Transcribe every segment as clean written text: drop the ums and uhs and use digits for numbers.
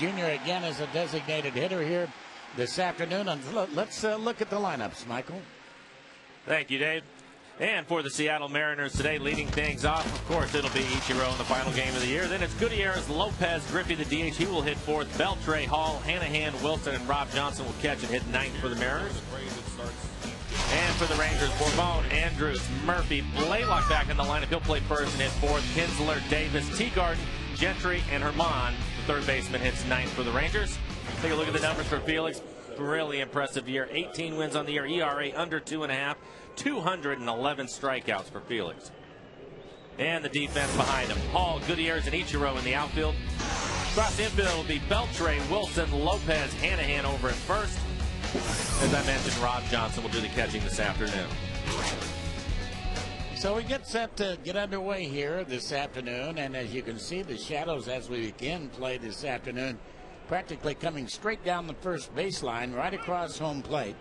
Jr. again as a designated hitter here this afternoon. And let's look at the lineups, Michael. Thank you, Dave. And for the Seattle Mariners today, leading things off, of course, it'll be Ichiro in the final game of the year. Then it's Gutierrez, Lopez, Griffey, the DH. He will hit fourth. Beltre, Hall, Hanahan, Wilson, and Rob Johnson will catch and hit ninth for the Mariners. And for the Rangers, Bourbon, Andrews, Murphy, Blaylock back in the lineup. He'll play first and hit fourth. Kinsler, Davis, Teagarden, Gentry, and Herman. The third baseman hits ninth for the Rangers. Take a look at the numbers for Felix. Really impressive year. 18 wins on the year. ERA under 2.5. 211 strikeouts for Felix. And the defense behind him. Hall, Gutierrez, and Ichiro in the outfield. Across the infield will be Beltre, Wilson, Lopez, Hanahan over at first. As I mentioned, Rob Johnson will do the catching this afternoon. So we get set to get underway here this afternoon, and as you can see, the shadows as we begin play this afternoon practically coming straight down the first baseline right across home plate,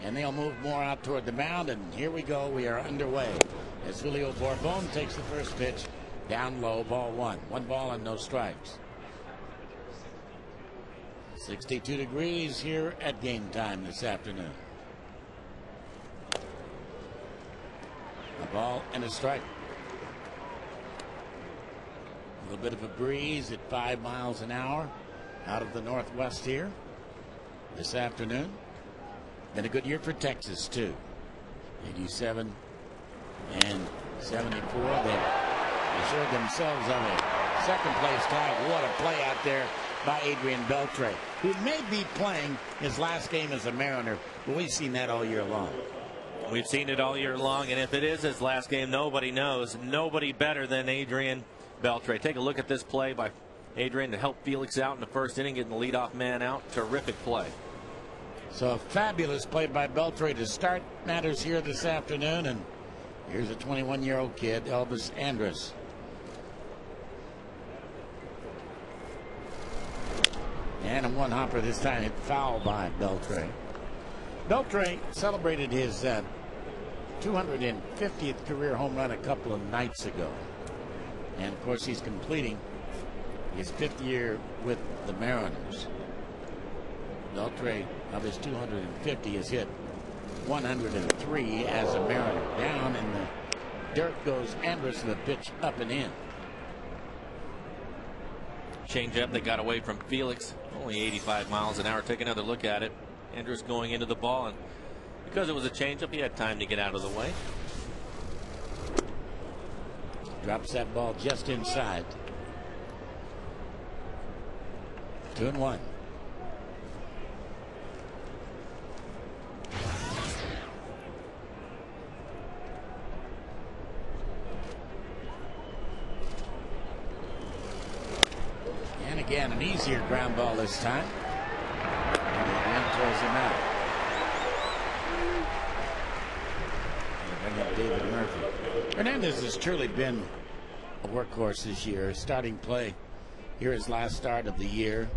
and they'll move more out toward the mound. And here we go, we are underway as Julio Bourbon takes the first pitch down low, ball one. 1 ball and no strikes. 62 degrees here at game time this afternoon. A ball and a strike. A little bit of a breeze at 5 miles an hour out of the northwest here this afternoon. Been a good year for Texas too. 87 and 74. They assured themselves of a second place tie. What a play out there by Adrian Beltre, who may be playing his last game as a Mariner, but we've seen that all year long. We've seen it all year long, and if it is his last game, nobody knows. Nobody better than Adrian Beltre. Take a look at this play by Adrian to help Felix out in the first inning, getting the leadoff man out. Terrific play. So a fabulous play by Beltre to start matters here this afternoon. And here's a 21-year-old kid, Elvis Andrus. And a one hopper this time, hit foul by Beltre. Beltre celebrated his 250th career home run a couple of nights ago. And of course, he's completing his 5th year with the Mariners. Beltre, of his 250, has hit 103 as a Mariner. Down in the dirt goes Andrus, the pitch up and in. Change up, they got away from Felix. Only 85 miles an hour. Take another look at it. Andrus going into the ball, and because it was a changeup, he had time to get out of the way. Drops that ball just inside. 2-1. And again, an easier ground ball this time. And throws him out. And bring up David Murphy. Hernandez has truly been a workhorse this year. Starting play here, his last start of the year.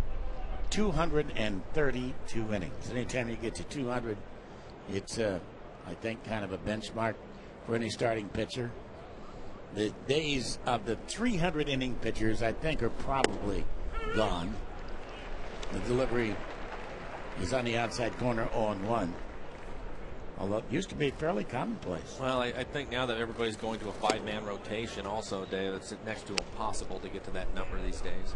232 innings. Anytime you get to 200, it's I think kind of a benchmark for any starting pitcher. The days of the 300 inning pitchers, I think, are probably gone. The delivery is on the outside corner, 0-1. Although it used to be fairly commonplace. Well, I think now that everybody's going to a 5-man rotation also, Dave, it's next to impossible to get to that number these days.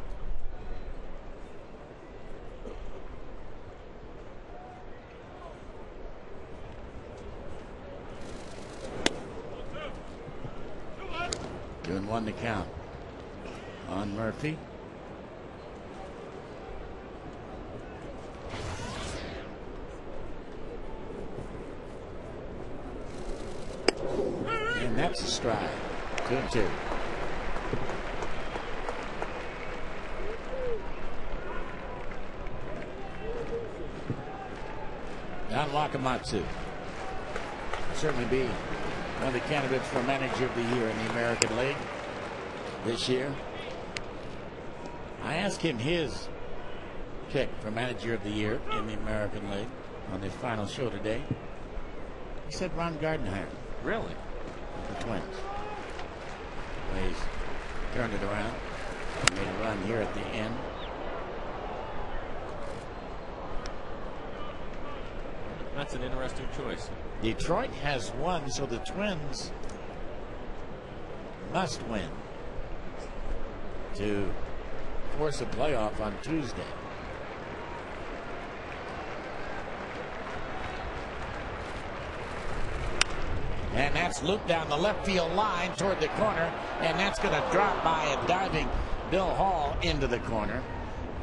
Doing 1 to count on Murphy. And that's a strike. 2-2. Don Wakamatsu certainly be one of the candidates for manager of the year in the American League this year. I asked him his pick for manager of the year in the American League on his final show today. He said Ron Gardenhire. Really? The Twins. Well, he's turned it around. Made a run here at the end. That's an interesting choice. Detroit has won, so the Twins must win to force a playoff on Tuesday. And that's looped down the left field line toward the corner, and that's going to drop by a diving Bill Hall into the corner.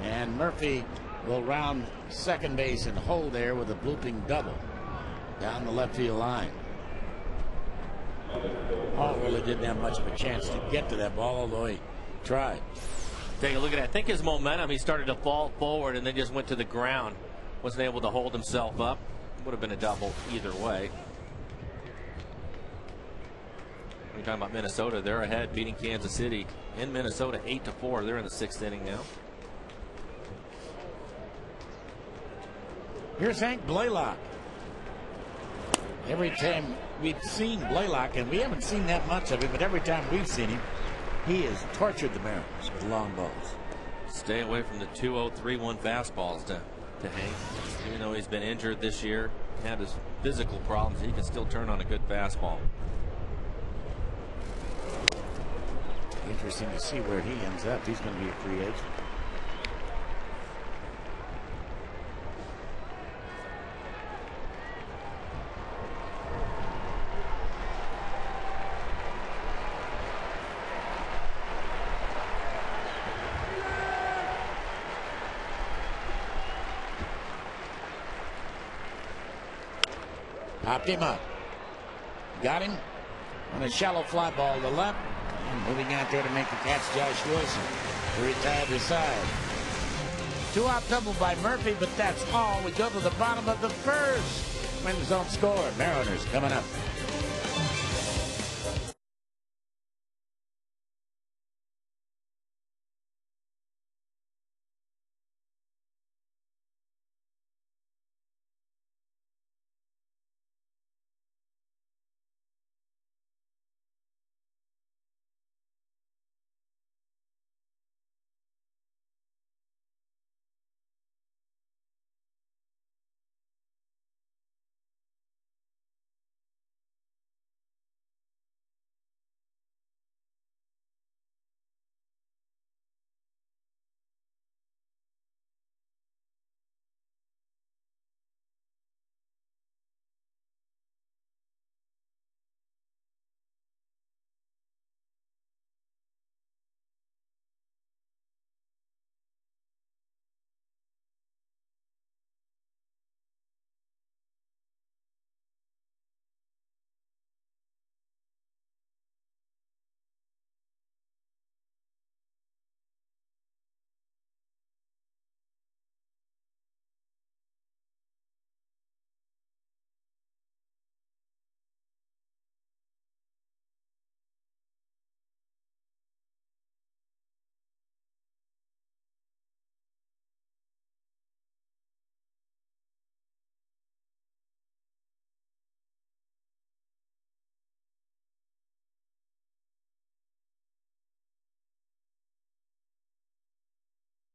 And Murphy will round second base and hold there with a blooping double down the left field line. Hall really didn't have much of a chance to get to that ball, although he tried. Take a look at that. I think his momentum, he started to fall forward and then just went to the ground. Wasn't able to hold himself up. Would have been a double either way. We're talking about Minnesota. They're ahead, beating Kansas City in Minnesota 8-4. They're in the 6th inning now. Here's Hank Blaylock. Every time we've seen Blaylock, and we haven't seen that much of him, but every time we've seen him, he has tortured the Mariners with long balls. Stay away from the 2-0-3-1 fastballs to Hank. Even though he's been injured this year, had his physical problems, he can still turn on a good fastball. Interesting to see where he ends up. He's going to be a free agent. Popped him up. Got him on a shallow fly ball to left. And moving out there to make the catch, Josh Wilson to retire the side. 2-out double by Murphy, but that's all. We go to the bottom of the first. Twins don't score. Mariners coming up.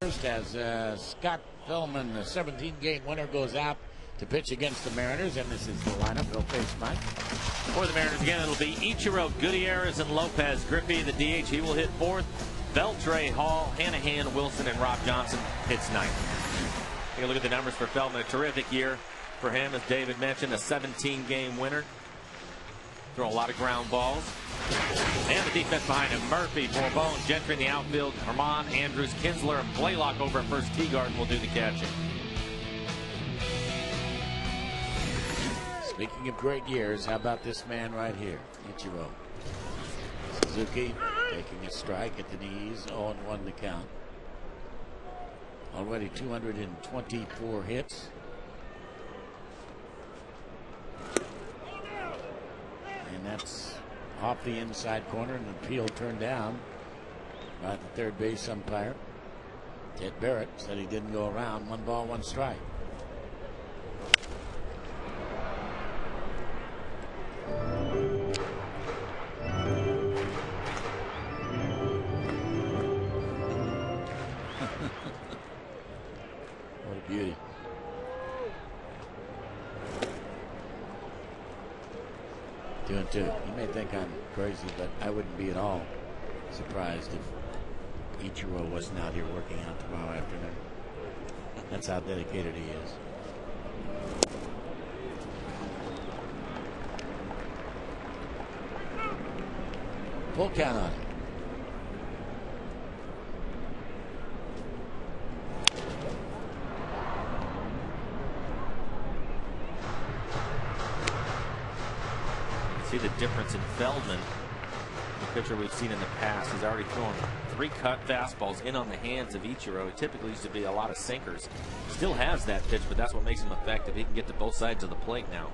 First, as Scott Pillman, the 17-game winner, goes out to pitch against the Mariners, and this is the lineup. They'll face Mike. For the Mariners again, it'll be Ichiro, Gutierrez, and Lopez. Griffey, the DH, he will hit 4th. Beltre, Hall, Hanahan, Wilson, and Rob Johnson hits 9th. Take a look at the numbers for Feldman. A terrific year for him, as David mentioned, a 17-game winner. Throw a lot of ground balls. And the defense behind him: Murphy, Bourbon, Gentry in the outfield, Herman, Andrews, Kinsler, and Blaylock over at first. Teagarden will do the catching. Speaking of great years, how about this man right here, Ichiro? Suzuki taking a strike at the knees, 0-1 the count. Already 224 hits. And that's off the inside corner, and the appeal turned down by the third base umpire. Ted Barrett said he didn't go around. 1 ball, 1 strike. What a beauty. 2-2. You may think I'm crazy, but I wouldn't be at all surprised if Ichiro wasn't out here working out tomorrow afternoon. That's how dedicated he is. Full count on it. See the difference in Feldman, the pitcher we've seen in the past. He's already thrown 3 cut fastballs in on the hands of Ichiro. It typically used to be a lot of sinkers. Still has that pitch, but that's what makes him effective. He can get to both sides of the plate now.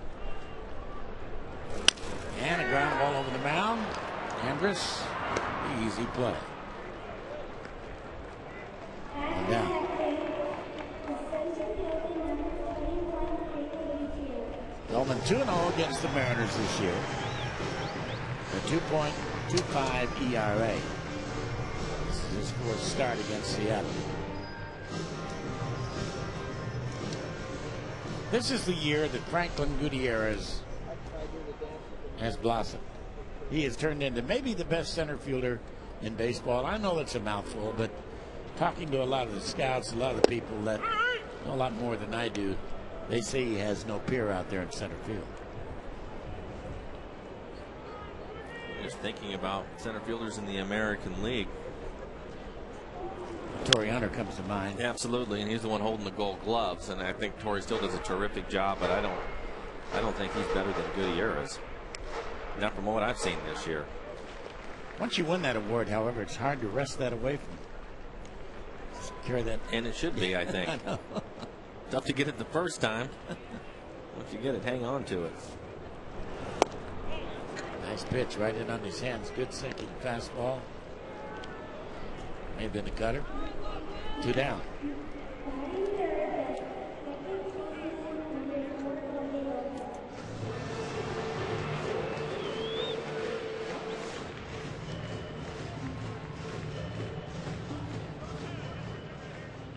And a ground ball over the mound. Andrus, easy play. One down. Bowman 2-0 against the Mariners this year. A 2.25 ERA. This is his 4th start against Seattle. This is the year that Franklin Gutierrez has blossomed. He has turned into maybe the best center fielder in baseball. I know that's a mouthful, but talking to a lot of the scouts, a lot of the people that know a lot more than I do, they say he has no peer out there in center field. Just thinking about center fielders in the American League. Torrey Hunter comes to mind. Absolutely, and he's the one holding the Gold Gloves, and I think Torrey still does a terrific job, but I don't think he's better than Gutierrez. Not from what I've seen this year. Once you win that award, however, it's hard to wrest that away from you. Just carry that. And it should be, I think. I know. Tough to get it the first time. Once you get it, hang on to it. Nice pitch right in on his hands. Good sinking fastball. May have been a cutter. 2 down.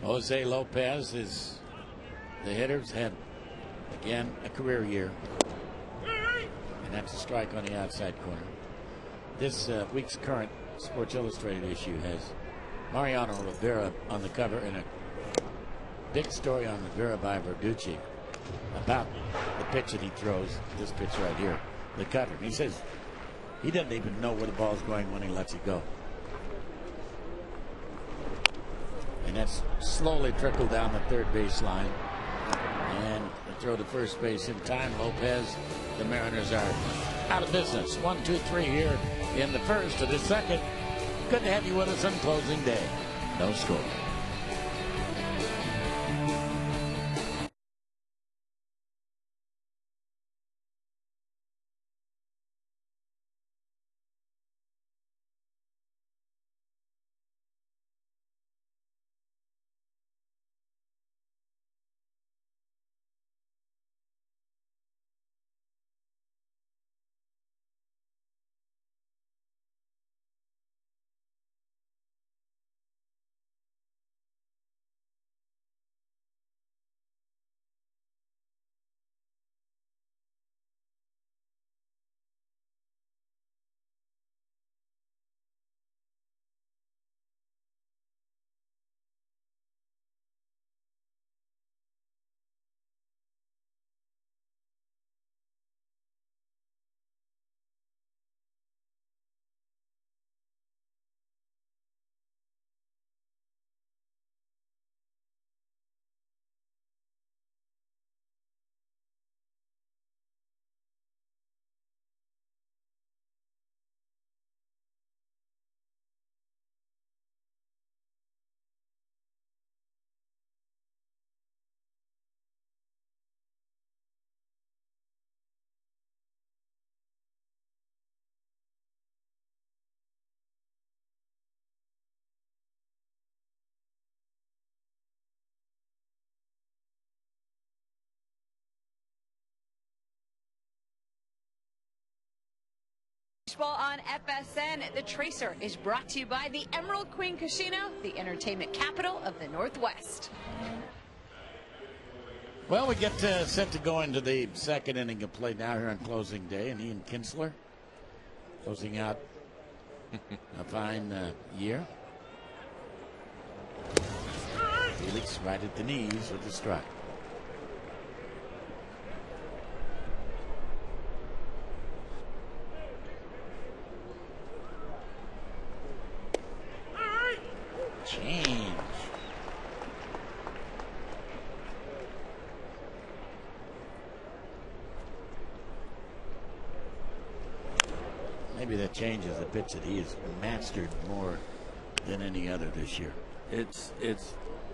Jose Lopez is the hitter's had again a career year, and that's a strike on the outside corner. This week's current Sports Illustrated issue has Mariano Rivera on the cover and a big story on Rivera by Verducci about the pitch that he throws. This pitch right here, the cutter. He says he doesn't even know where the ball's going when he lets it go. And that's slowly trickled down the third baseline. And the throw to first base in time. Lopez, the Mariners are out of business. 1, 2, 3 here in the first of the second. Good to have you with us on closing day. No score. Baseball on FSN. The Tracer is brought to you by the Emerald Queen Casino, the entertainment capital of the Northwest. Well, we get set to go into the second inning of play now here on closing day, and Ian Kinsler closing out a fine year. Felix right at the knees with the strike. Change. Maybe that changes the pitch that he has mastered more than any other this year. It's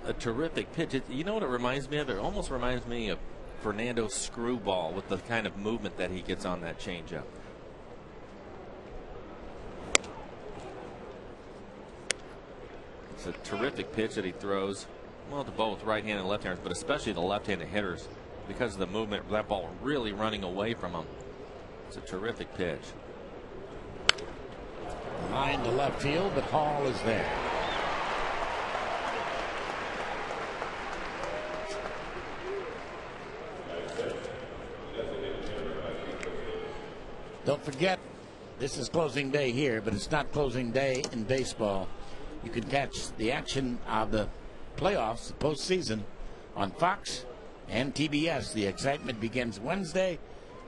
a terrific pitch. You know what it reminds me of? It almost reminds me of Fernando's screwball with the kind of movement that he gets on that changeup. It's a terrific pitch that he throws, well, to both right-handed and left-handers, but especially the left-handed hitters because of the movement. That ball really running away from him. It's a terrific pitch. Line to left field, but Hall is there. Don't forget, this is closing day here, but it's not closing day in baseball. You can catch the action of the playoffs, the postseason, on Fox and TBS. The excitement begins Wednesday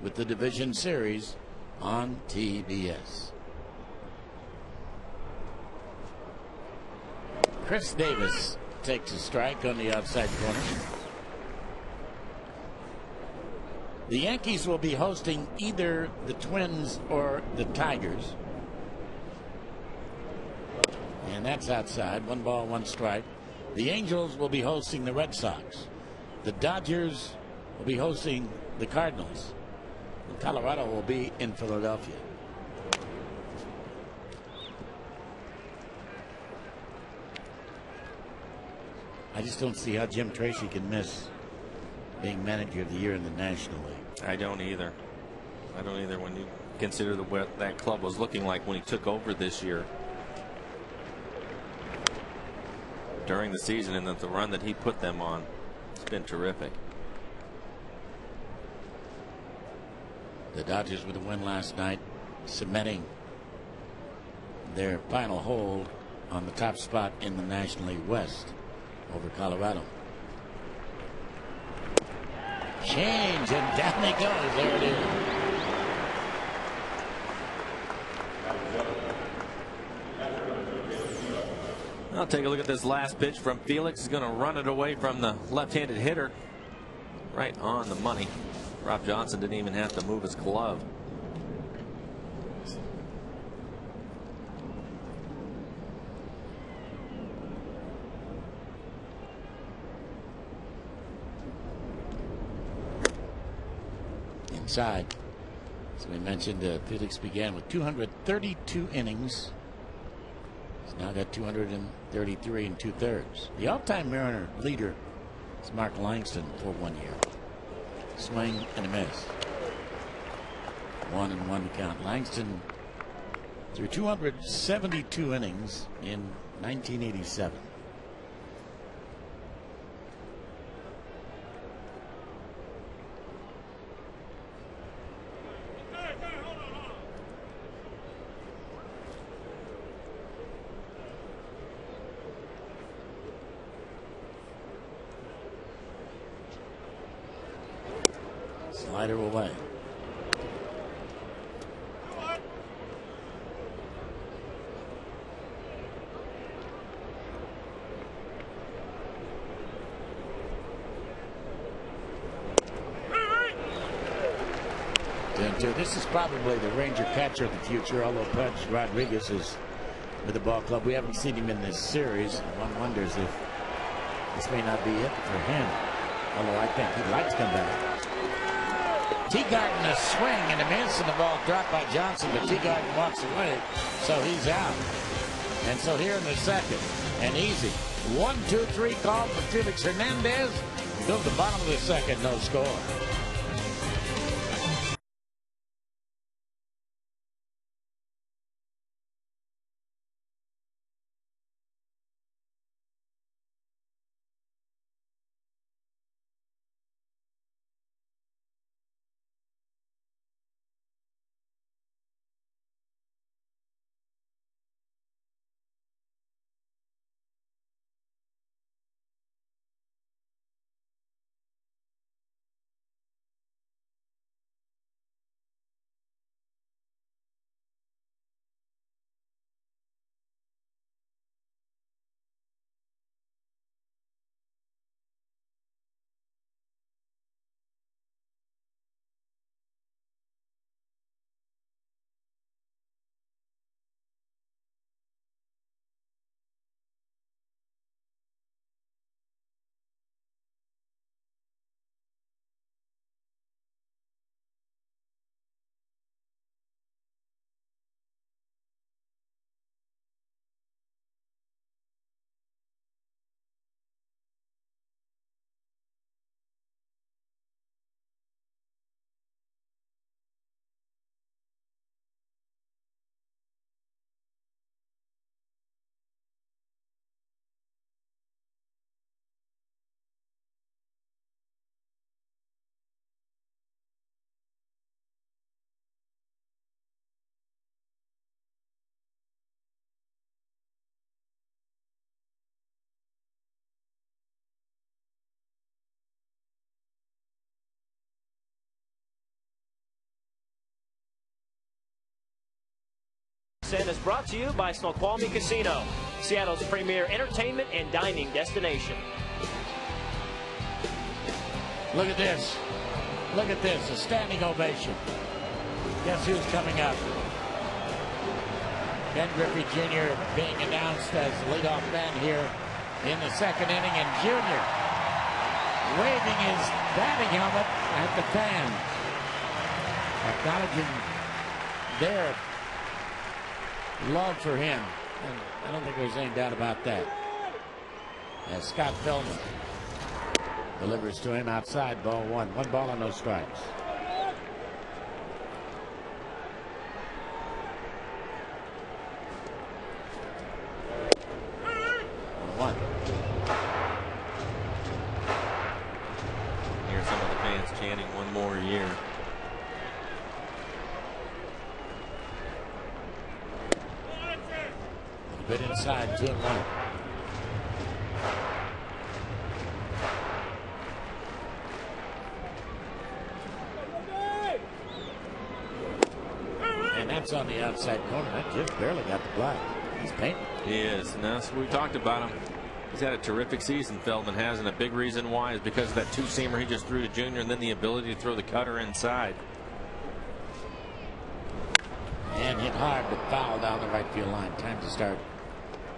with the division series on TBS. Chris Davis takes a strike on the outside corner. The Yankees will be hosting either the Twins or the Tigers. And that's outside. 1 ball, 1 strike. The Angels will be hosting the Red Sox. The Dodgers will be hosting the Cardinals. And Colorado will be in Philadelphia. I just don't see how Jim Tracy can miss being manager of the year in the National League. I don't either. I don't either when you consider what that club was looking like when he took over this year. During the season and the run that he put them on. It's been terrific. The Dodgers with a win last night, cementing their final hold on the top spot in the National League West over Colorado. Change, and down he goes. There it is. I'll take a look at this last pitch from Felix. He's going to run it away from the left-handed hitter. Right on the money. Rob Johnson didn't even have to move his glove. Inside. As we mentioned, Felix began with 232 innings. He's now got 233 2/3. The all-time Mariner leader is Mark Langston for 1 year. Swing and a miss. 1-1 count. Langston threw 272 innings in 1987. Slider away. This is probably the Ranger catcher of the future, although Pudge Rodriguez is with the ball club. We haven't seen him in this series. One wonders if this may not be it for him, although I think he'd like to come back. Teagarden a swing and a miss, and the ball dropped by Johnson, but Teagarden walks away, so he's out. And so here in the second, an easy 1-2-3 call for Felix Hernandez. Go to the bottom of the second, no score. is brought to you by Snoqualmie Casino, Seattle's premier entertainment and dining destination. Look at this. Look at this. A standing ovation. Guess who's coming up? Ken Griffey Jr. being announced as the leadoff man here in the second inning, and Jr. waving his batting helmet at the fans, acknowledging their love for him. And I don't think there's any doubt about that. As Scott Feldman delivers to him outside, ball one. 1 ball and no strikes. One. Hear some of the fans chanting one more year. A bit inside, 2-1. And that's on the outside corner. That just barely got the fly. He's painting. He is, and that's what we talked about him. He's had a terrific season, Feldman has, and a big reason why is because of that two-seamer he just threw to Junior, and then the ability to throw the cutter inside. And hit hard, but foul down the right field line. Time to start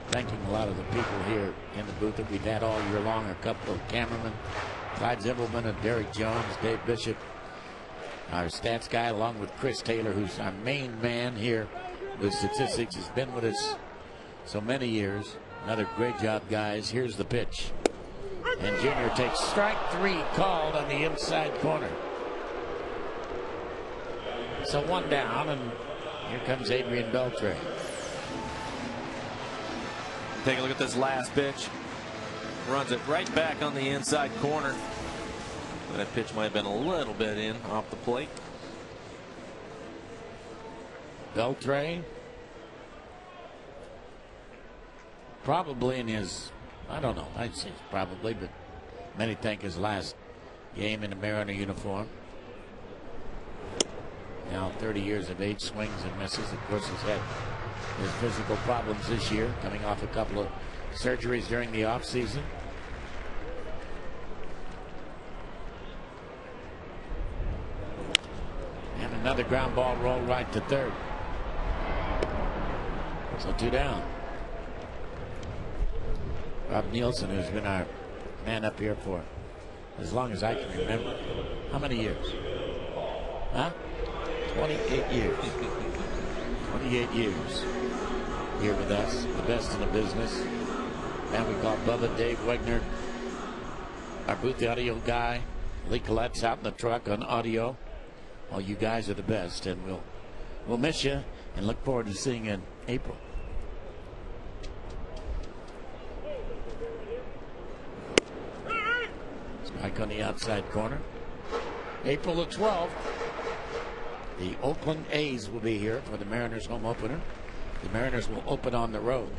thanking a lot of the people here in the booth that we've had all year long. A couple of cameramen, Clyde Zimbelman and Derek Jones, Dave Bishop, our stats guy, along with Chris Taylor, who's our main man here with statistics. Has been with us so many years. Another great job, guys. Here's the pitch. And Junior takes strike 3 called on the inside corner. So 1 down, and here comes Adrian Beltre. Take a look at this last pitch. Runs it right back on the inside corner. That pitch might have been a little bit in off the plate. Beltre, probably in his, I don't know, I'd say probably, but many think his last game in a Mariner uniform. Now 30 years of age, swings and misses. Of course, he's had his physical problems this year, coming off a couple of surgeries during the offseason. And another ground ball rolled right to third. So 2 down. Rob Nielsen, who's been our man up here for as long as I can remember. How many years? Huh? 28 years. 28 years here with us, the best in the business. And we call Bubba, Dave Wegner, our booth audio guy. Lee Collette's out in the truck on audio. Well, you guys are the best, and we'll miss you and look forward to seeing you in April. Strike on the outside corner. April the 12th. The Oakland A's will be here for the Mariners home opener. The Mariners will open on the road.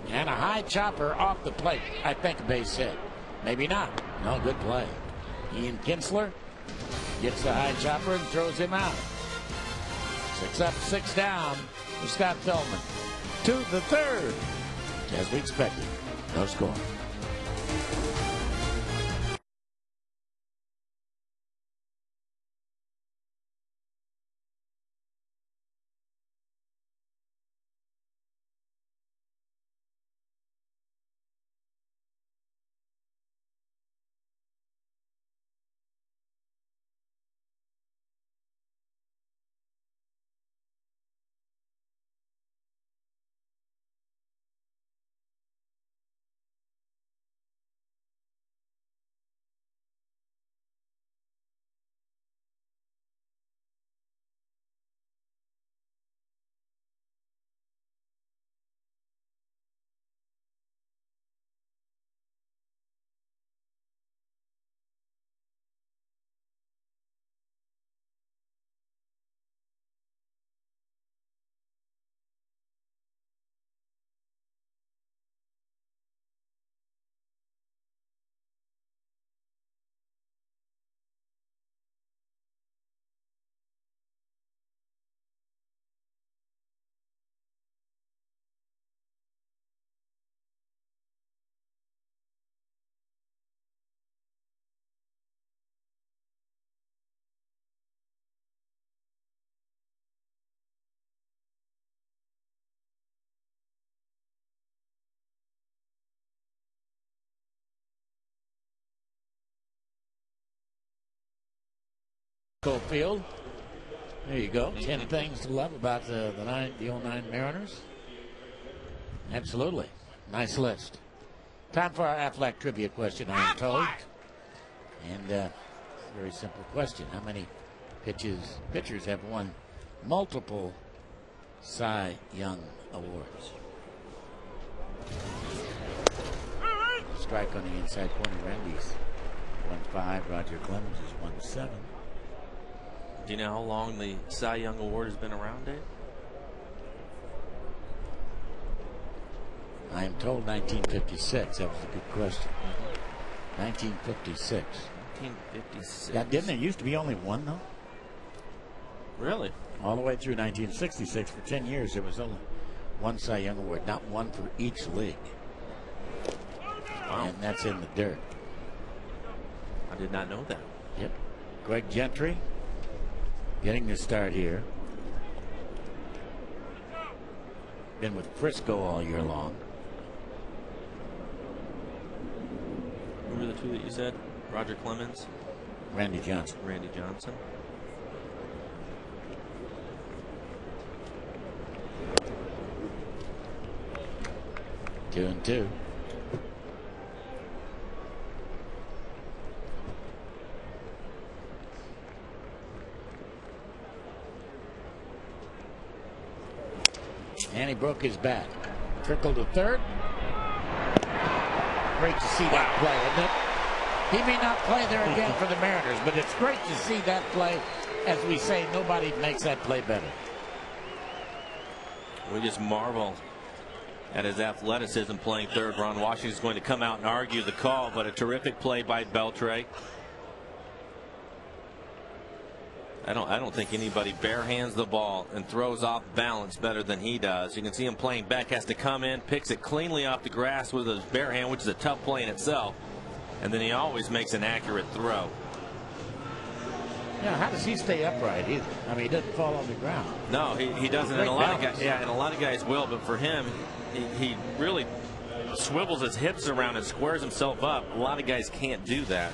And a high chopper off the plate. I think a base hit. Maybe not. No, good play. Ian Kinsler gets the high chopper and throws him out. 6 up, 6 down for Scott Feldman. To the third. As we expected. No score. Schofield. There you go. 10 things to love about the 09 Mariners. Absolutely. Nice list. Time for our Aflac trivia question, I am told. And very simple question. How many pitchers have won multiple Cy Young Awards? Strike on the inside corner. Randy's 1-5. Roger Clemens is 1-7. Do you know how long the Cy Young Award has been around, Dave? I am told 1956. That was a good question. 1956. 1956. Yeah, didn't there used to be only one, though? Really? All the way through 1966. For 10 years, there was only one Cy Young Award, not one for each league. Wow. And that's in the dirt. I did not know that. Yep. Greg Gentry getting the start here. Been with Frisco all year long. Who were the two that you said? Roger Clemens? Randy Johnson. Randy Johnson. Two and two. And he broke his bat. Trickle to third. Great to see that play, isn't it? He may not play there again for the Mariners, but it's great to see that play. As we say, nobody makes that play better. We just marvel at his athleticism playing third. Ron Washington's going to come out and argue the call, but a terrific play by Beltre. I don't think anybody barehands the ball and throws off balance better than he does. You can see him playing back, has to come in, picks it cleanly off the grass with his bare hand, which is a tough play in itself. And then he always makes an accurate throw. Yeah, how does he stay upright? He doesn't fall on the ground. No, he doesn't. And a lot of guys, and a lot of guys will, but for him, he really swivels his hips around and squares himself up. A lot of guys can't do that.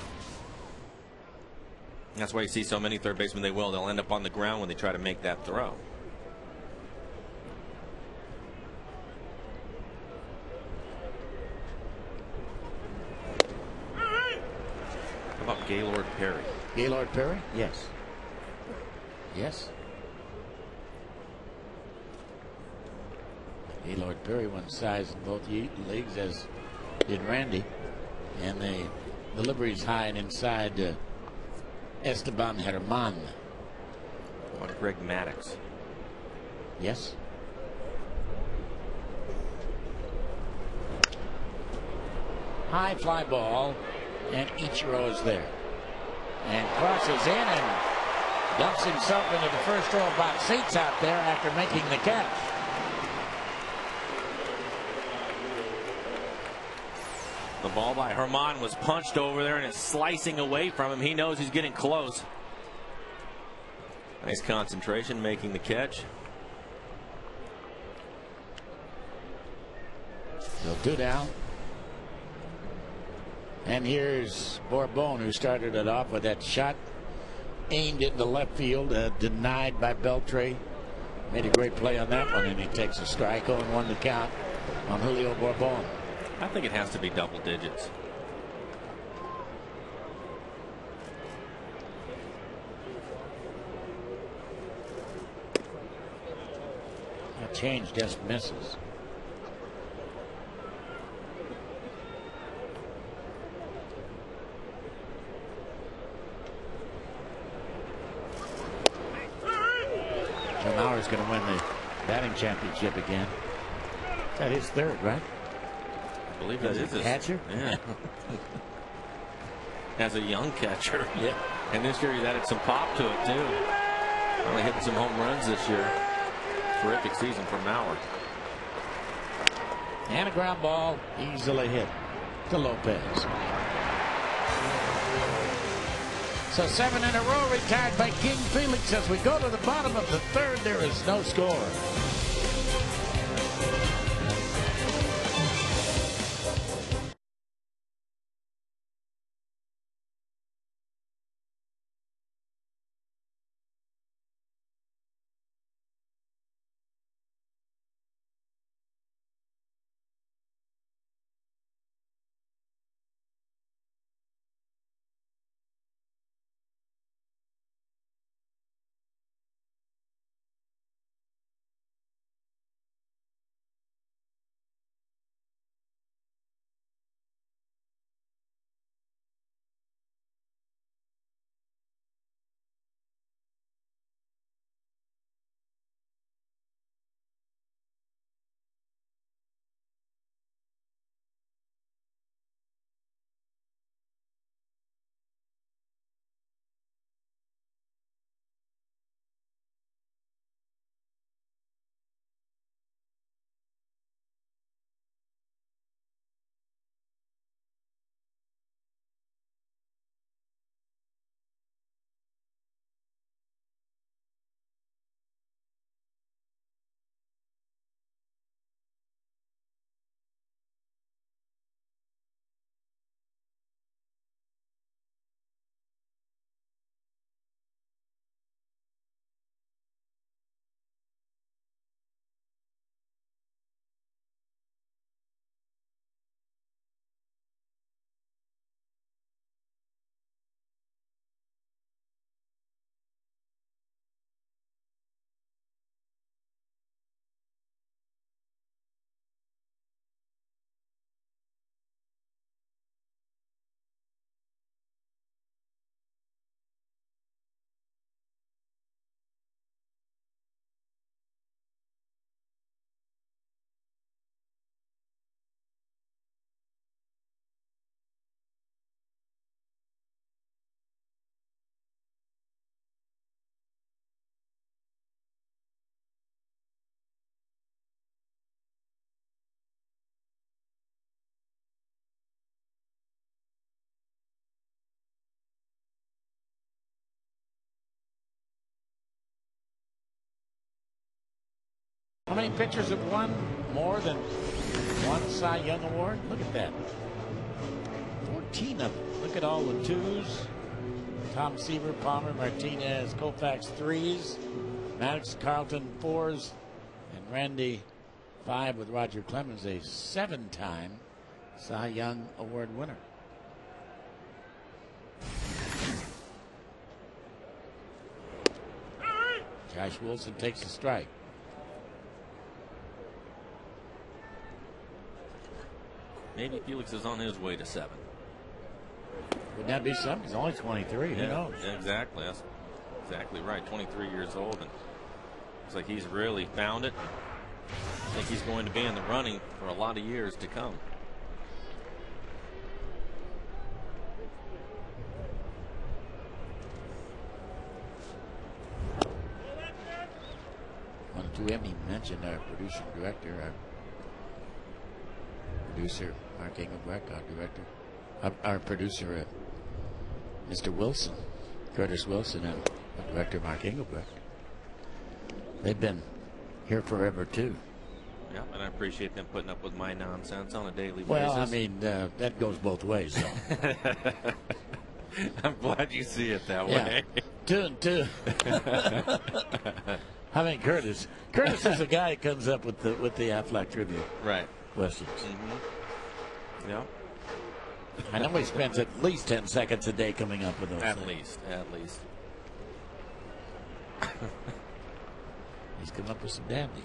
That's why you see so many third basemen, they'll end up on the ground when they try to make that throw. How about Gaylord Perry? Gaylord Perry? Yes. Yes. Gaylord Perry won size in both leagues, as did Randy. And the delivery's high and inside Esteban Herman. Or Greg Maddux. Yes. High fly ball, and Ichiro is there. And crosses in and dumps himself into the first row of box seats out there after making the catch. The ball by Herman was punched over there and it's slicing away from him. He knows he's getting close. Nice concentration making the catch. So 2 down. And here's Bourbon, who started it off with that shot aimed into left field, denied by Beltre. Made a great play on that one, and he takes a strike, 0-1 to count on Julio Bourbon. I think it has to be double digits. That change just misses. Mauer's going to win the batting championship again. That is third, right? I believe that is his catcher. Yeah. As a young catcher. Yeah. And this year he's added some pop to it too. Only hitting some home runs this year. Terrific season for Mauer. And a ground ball easily hit to Lopez. So 7 in a row retired by King Felix. As we go to the bottom of the third, there is no score. How many pitchers have won more than one Cy Young Award? Look at that. 14 of them. Look at all the 2s. Tom Seaver, Palmer, Martinez, Koufax 3s. Maddox, Carlton 4s. And Randy 5 with Roger Clemens, a 7-time Cy Young Award winner. Josh Wilson takes a strike. Maybe Felix is on his way to 7. Would that be something? He's only 23. Who knows? Exactly. That's exactly right. 23 years old, and looks like he's really found it. I think he's going to be in the running for a lot of years to come. Wanted to have me mention our producer director, Mark Engelbrecht, our producer, Mr. Wilson, Curtis Wilson, and director Mark Engelbrecht. They've been here forever too. Yeah, and I appreciate them putting up with my nonsense on a daily basis. Well, I mean, that goes both ways, though. I'm glad you see it that way. 2 and 2. I mean, Curtis is the guy who comes up with the Aflac trivia questions. Mm-hmm. Yeah. I know he spends at least 10 seconds a day coming up with those. At least. He's come up with some dandies.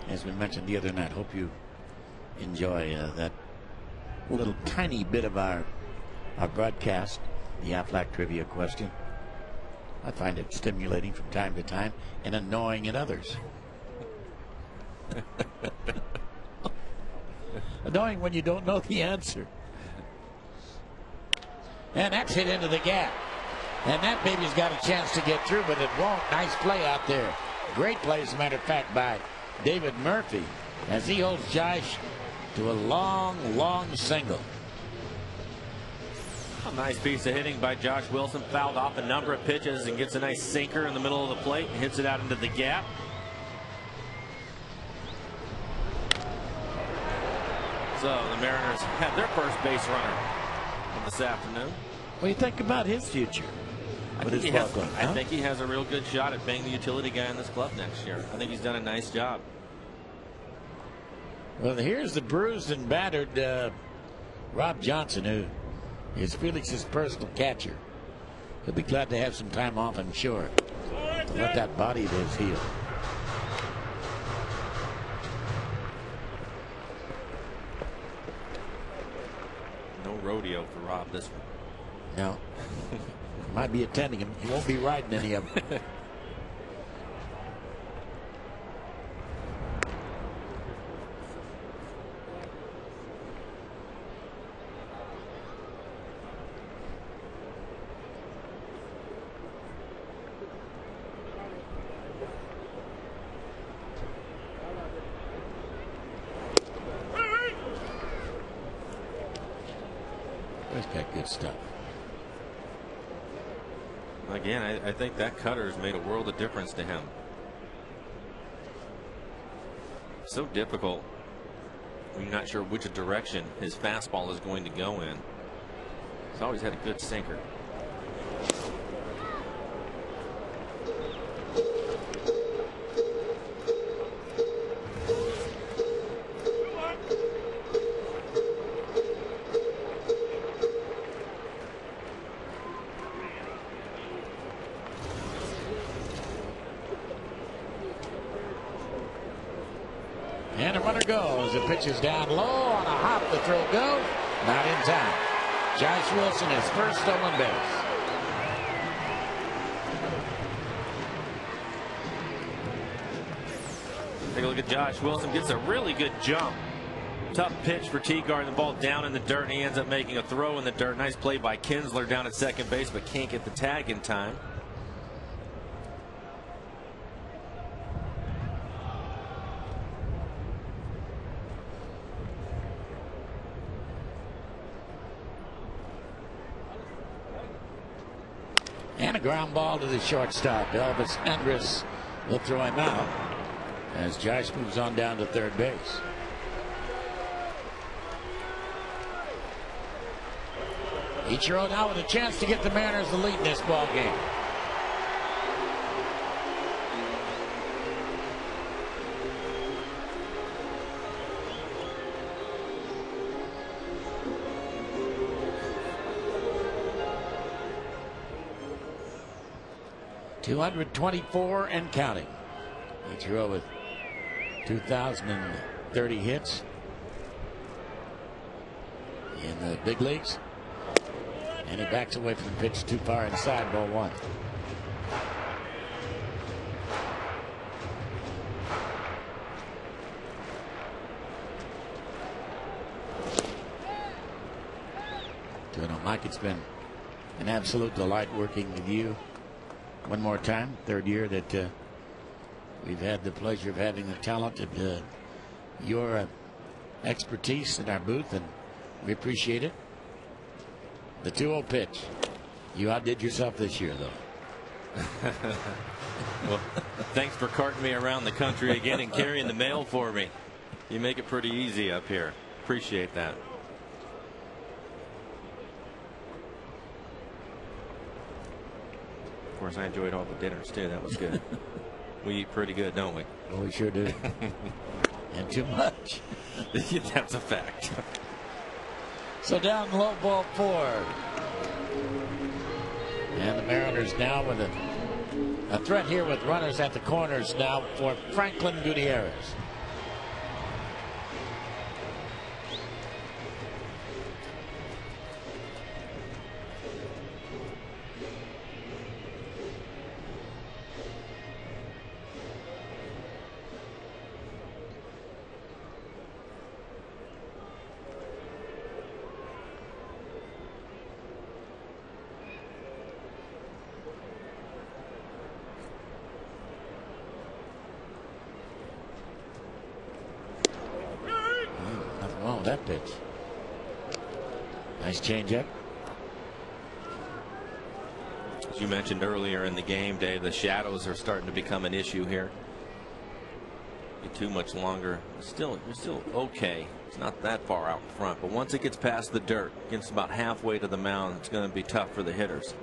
As we mentioned the other night, hope you enjoy that little tiny bit of our broadcast, the Aflac trivia question. I find it stimulating from time to time and annoying in others. Annoying when you don't know the answer. And that's hit into the gap. And that baby's got a chance to get through, but it won't. Nice play out there. Great play, as a matter of fact, by David Murphy as he holds Josh to a long single. A nice piece of hitting by Josh Wilson. Fouled off a number of pitches and gets a nice sinker in the middle of the plate and hits it out into the gap. So the Mariners have their first base runner of this afternoon. What do you think about his future? I think he has a real good shot at being the utility guy in this club next year. I think he's done a nice job. Well, here's the bruised and battered Rob Johnson, who is Felix's personal catcher. He'll be glad to have some time off, I'm sure, to let that body of his heal. No rodeo for Rob this one. No. Might be attending him. He won't be riding any of them. He's got good stuff. Again, I think that cutter has made a world of difference to him. So difficult when you're not sure which direction his fastball is going to go in. He's always had a good sinker. And a runner goes. The pitch is down low on a hop. The throw goes. Not in time. Josh Wilson, his first stolen base. Take a look at Josh Wilson. Gets a really good jump. Tough pitch for Teagar, and the ball down in the dirt, and he ends up making a throw in the dirt. Nice play by Kinsler down at second base, but can't get the tag in time. And a ground ball to the shortstop. Elvis Andrus will throw him out as Josh moves on down to third base. Ichiro now with a chance to get the Mariners the lead in this ball game. .224 and counting. Ichiro with 2,030 hits in the big leagues. And he backs away from the pitch too far inside, ball one. Mike, it's been an absolute delight working with you. One more time, third year that we've had the pleasure of having the talent of your expertise in our booth, and we appreciate it. The 2-0 pitch. You outdid yourself this year, though. Well, thanks for carting me around the country again and carrying the mail for me. You make it pretty easy up here. Appreciate that. Of course, I enjoyed all the dinners, too. That was good. We eat pretty good, don't we? Well, we sure do. And too much. That's a fact. So down low, ball 4. And the Mariners now with a threat here with runners at the corners now for Franklin Gutierrez. That pitch. Nice changeup. As you mentioned earlier in the game, Dave, the shadows are starting to become an issue here. Be too much longer. You're still okay. It's not that far out in front, but once it gets past the dirt, gets about halfway to the mound, it's going to be tough for the hitters.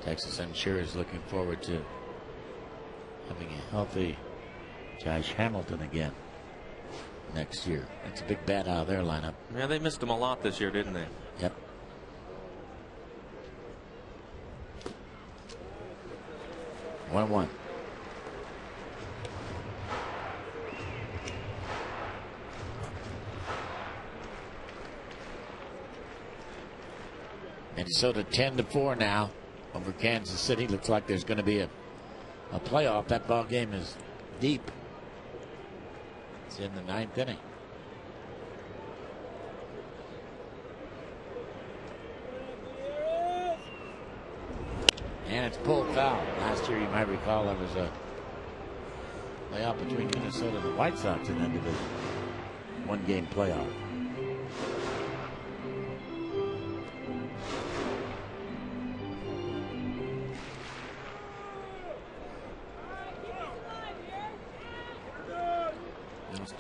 Texas, I'm sure, is looking forward to having a healthy Josh Hamilton again next year. That's a big bat out of their lineup. Yeah, they missed him a lot this year, didn't they? Yep. One. Minnesota 10-4 now over Kansas City. Looks like there's going to be a playoff. That ball game is deep. It's in the 9th inning. And it's pulled foul. Last year, you might recall, there was a playoff between Minnesota and the White Sox in that division. One-game playoff.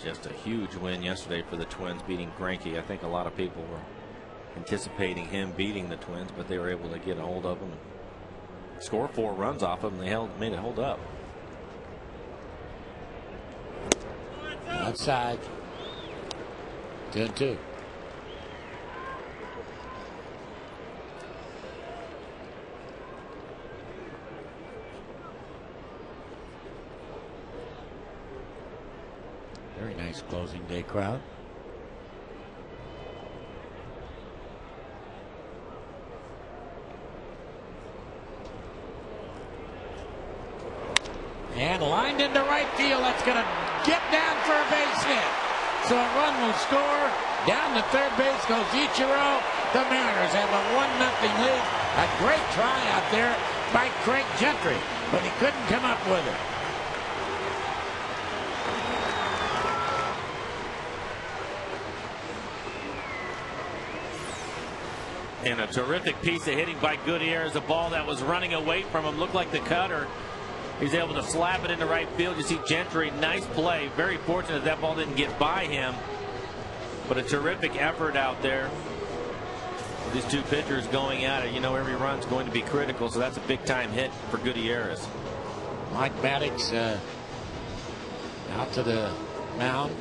Just a huge win yesterday for the Twins, beating Greinke. I think a lot of people were anticipating him beating the Twins, but they were able to get a hold of him and score 4 runs off of him. They made it hold up. Outside. 2-2. Very nice closing day crowd. And lined into right field. That's going to get down for a base hit. So a run will score. Down to third base goes Ichiro. The Mariners have a 1-0 lead. A great try out there by Craig Gentry, but he couldn't come up with it. And a terrific piece of hitting by Gutierrez. A ball that was running away from him. Looked like the cutter. He's able to slap it into right field. You see Gentry, nice play. Very fortunate that ball didn't get by him. But a terrific effort out there. These two pitchers going at it. You know, every run's going to be critical, so that's a big-time hit for Gutierrez. Mike Maddox out to the mound.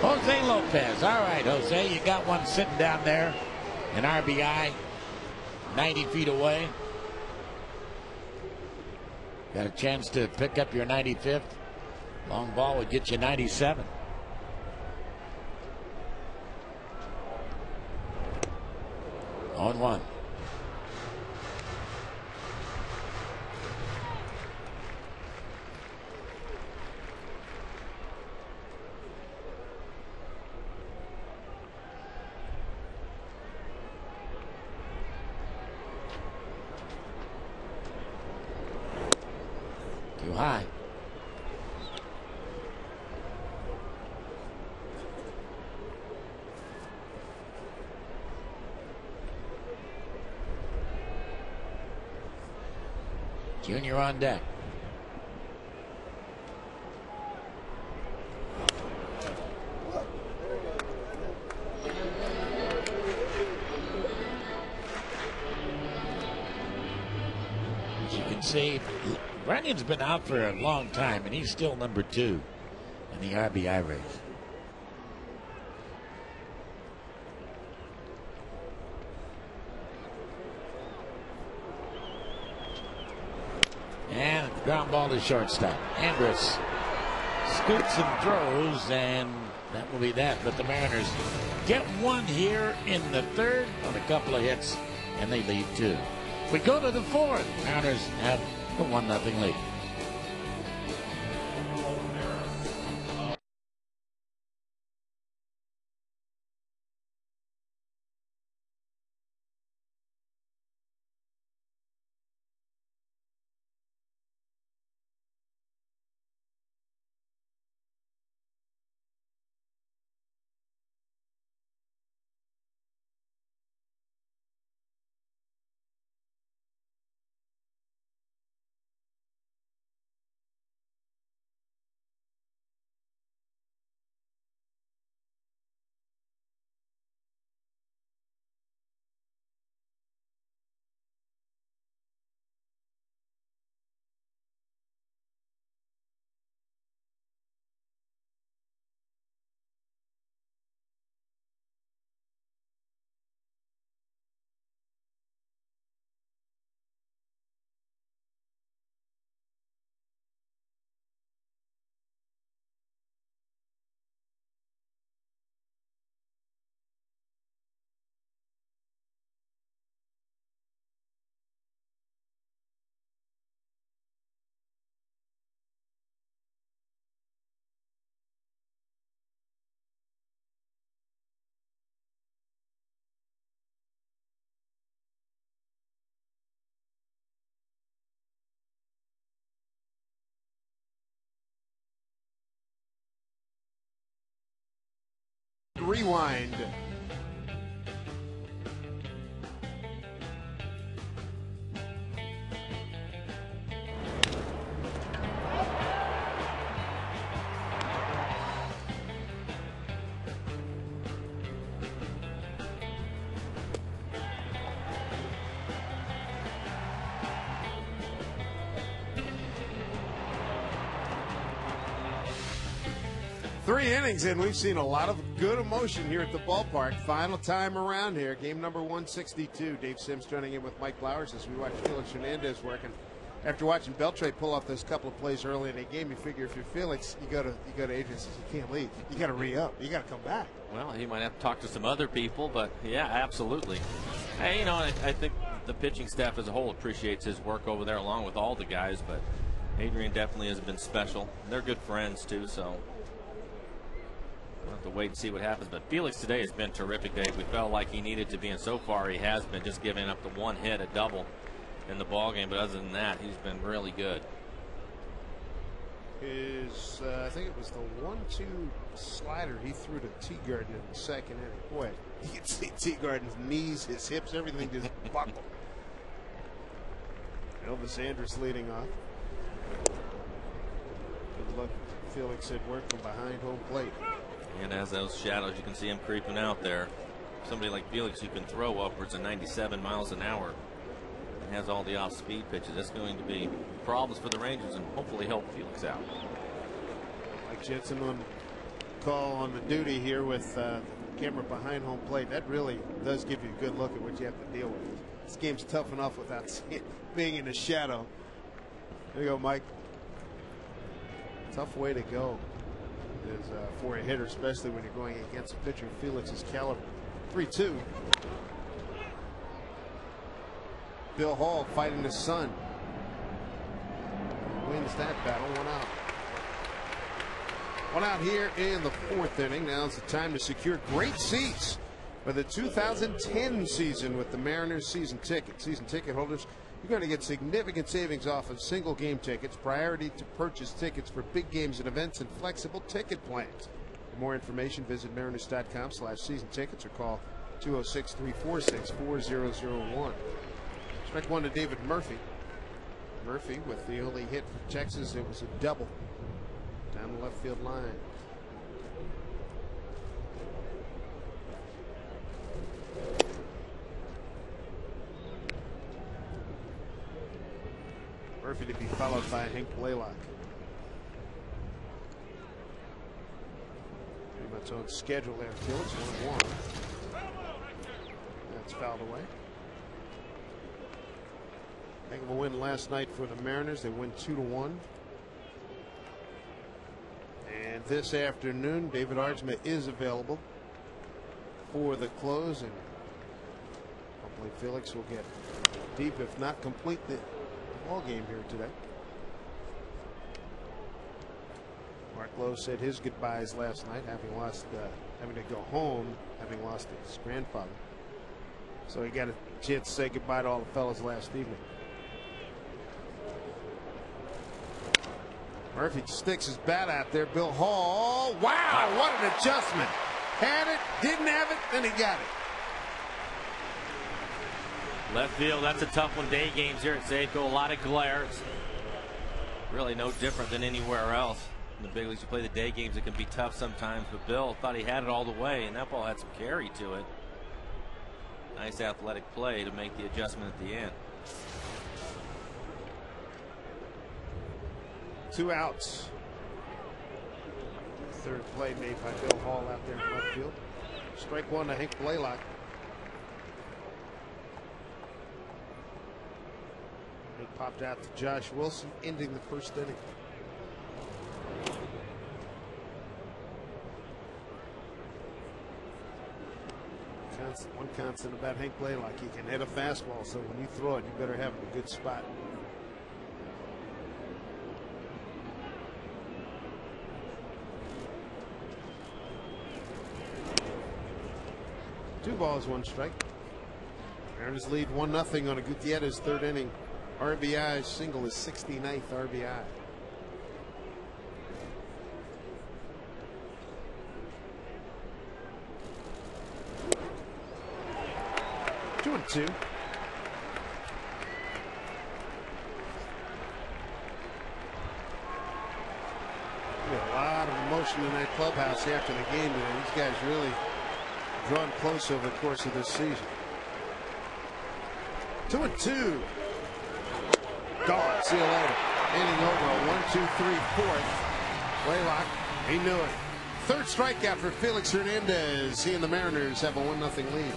Jose Lopez. All right, Jose, you got one sitting down there. An RBI 90 feet away. Got a chance to pick up your 95th. Long ball would get you 97. On 1. Too high. Junior on deck. As you can see, Runnion's been out for a long time, and he's still number 2 in the RBI race. And ground ball to shortstop. Andrus scoots and throws, and that will be that. But the Mariners get one here in the 3rd on a couple of hits, and they lead 2. We go to the 4th. Mariners have a 1-0 lead. Rewind. Three innings, and we've seen a lot of good emotion here at the ballpark. Final time around here, game number 162. Dave Sims joining in with Mike Flowers as we watch Felix Hernandez working. after watching Beltre pull off those couple of plays early in the game, you figure if you're Felix, you go to Adrian and says you can't leave. You got to re-up. You got to come back. Well, he might have to talk to some other people, but yeah, absolutely. Hey, you know, I think the pitching staff as a whole appreciates his work over there along with all the guys, but Adrian definitely has been special. They're good friends too, so we'll have to wait and see what happens. But Felix today has been terrific, Dave. We felt like he needed to be, and so far he has been, just giving up the one hit, a double in the ball game. But other than that, he's been really good. I think it was the 1-2 slider he threw to Teagarden in the second inning. Boy, you can see Teagarden's knees, his hips, everything just buckled. Elvis Andrus leading off. Good luck, Felix at work from behind home plate. And as those shadows, you can see him creeping out there. Somebody like Felix who can throw upwards of 97 miles an hour and has all the off-speed pitches. That's going to be problems for the Rangers and hopefully help Felix out. Mike Jensen on call on the duty here with the camera behind home plate. That really does give you a good look at what you have to deal with. This game's tough enough without being in the shadow. There you go, Mike. Tough way to go is for a hitter, especially when you're going against a pitcher of Felix's caliber. 3-2. Bill Hall fighting the sun. Wins that battle. 1 out. 1 out here in the 4th inning. Now's the time to secure great seats for the 2010 season with the Mariners season ticket. Season ticket holders, you're going to get significant savings off of single game tickets, priority to purchase tickets for big games and events, and flexible ticket plans. For more information, visit mariners.com/season tickets or call 206-346-4001. Strike one to David Murphy. Murphy with the only hit for Texas. It was a double down the left field line. Murphy to be followed by Hank Blaylock. Pretty much on schedule there. Felix 1-1. That's fouled away. Heck of a win last night for the Mariners. They win 2-1. And this afternoon, David Ardsma is available for the close, and hopefully Felix will get deep, if not complete, the ball game here today. Mark Lowe said his goodbyes last night, having to go home, having lost his grandfather. So he got a chance to say goodbye to all the fellas last evening. Murphy sticks his bat out there. Bill Hall. Wow, what an adjustment. Had it, didn't have it, then he got it. Left field, that's a tough one. Day games here at Safeco, a lot of glare. It's really no different than anywhere else. In the big leagues, you play the day games, it can be tough sometimes, but Bill thought he had it all the way, and that ball had some carry to it. Nice athletic play to make the adjustment at the end. 2 outs. Third play made by Bill Hall out there in left field. Strike one to Hank Blaylock. He popped out to Josh Wilson, ending the first inning. One constant about Hank Blaylock, he can hit a fastball, so when you throw it, you better have it in a good spot. Two balls, 1 strike. Mariners lead 1-0 on a Gutierrez third inning RBI single, his 69th RBI. Two and two. A lot of emotion in that clubhouse after the game today. These guys really drawn close over the course of this season. 2-2. Gone. See you later. Inning over. A 1-2-3 fourth. Blaylock, he knew it. Third strikeout for Felix Hernandez. He and the Mariners have a 1-0 lead.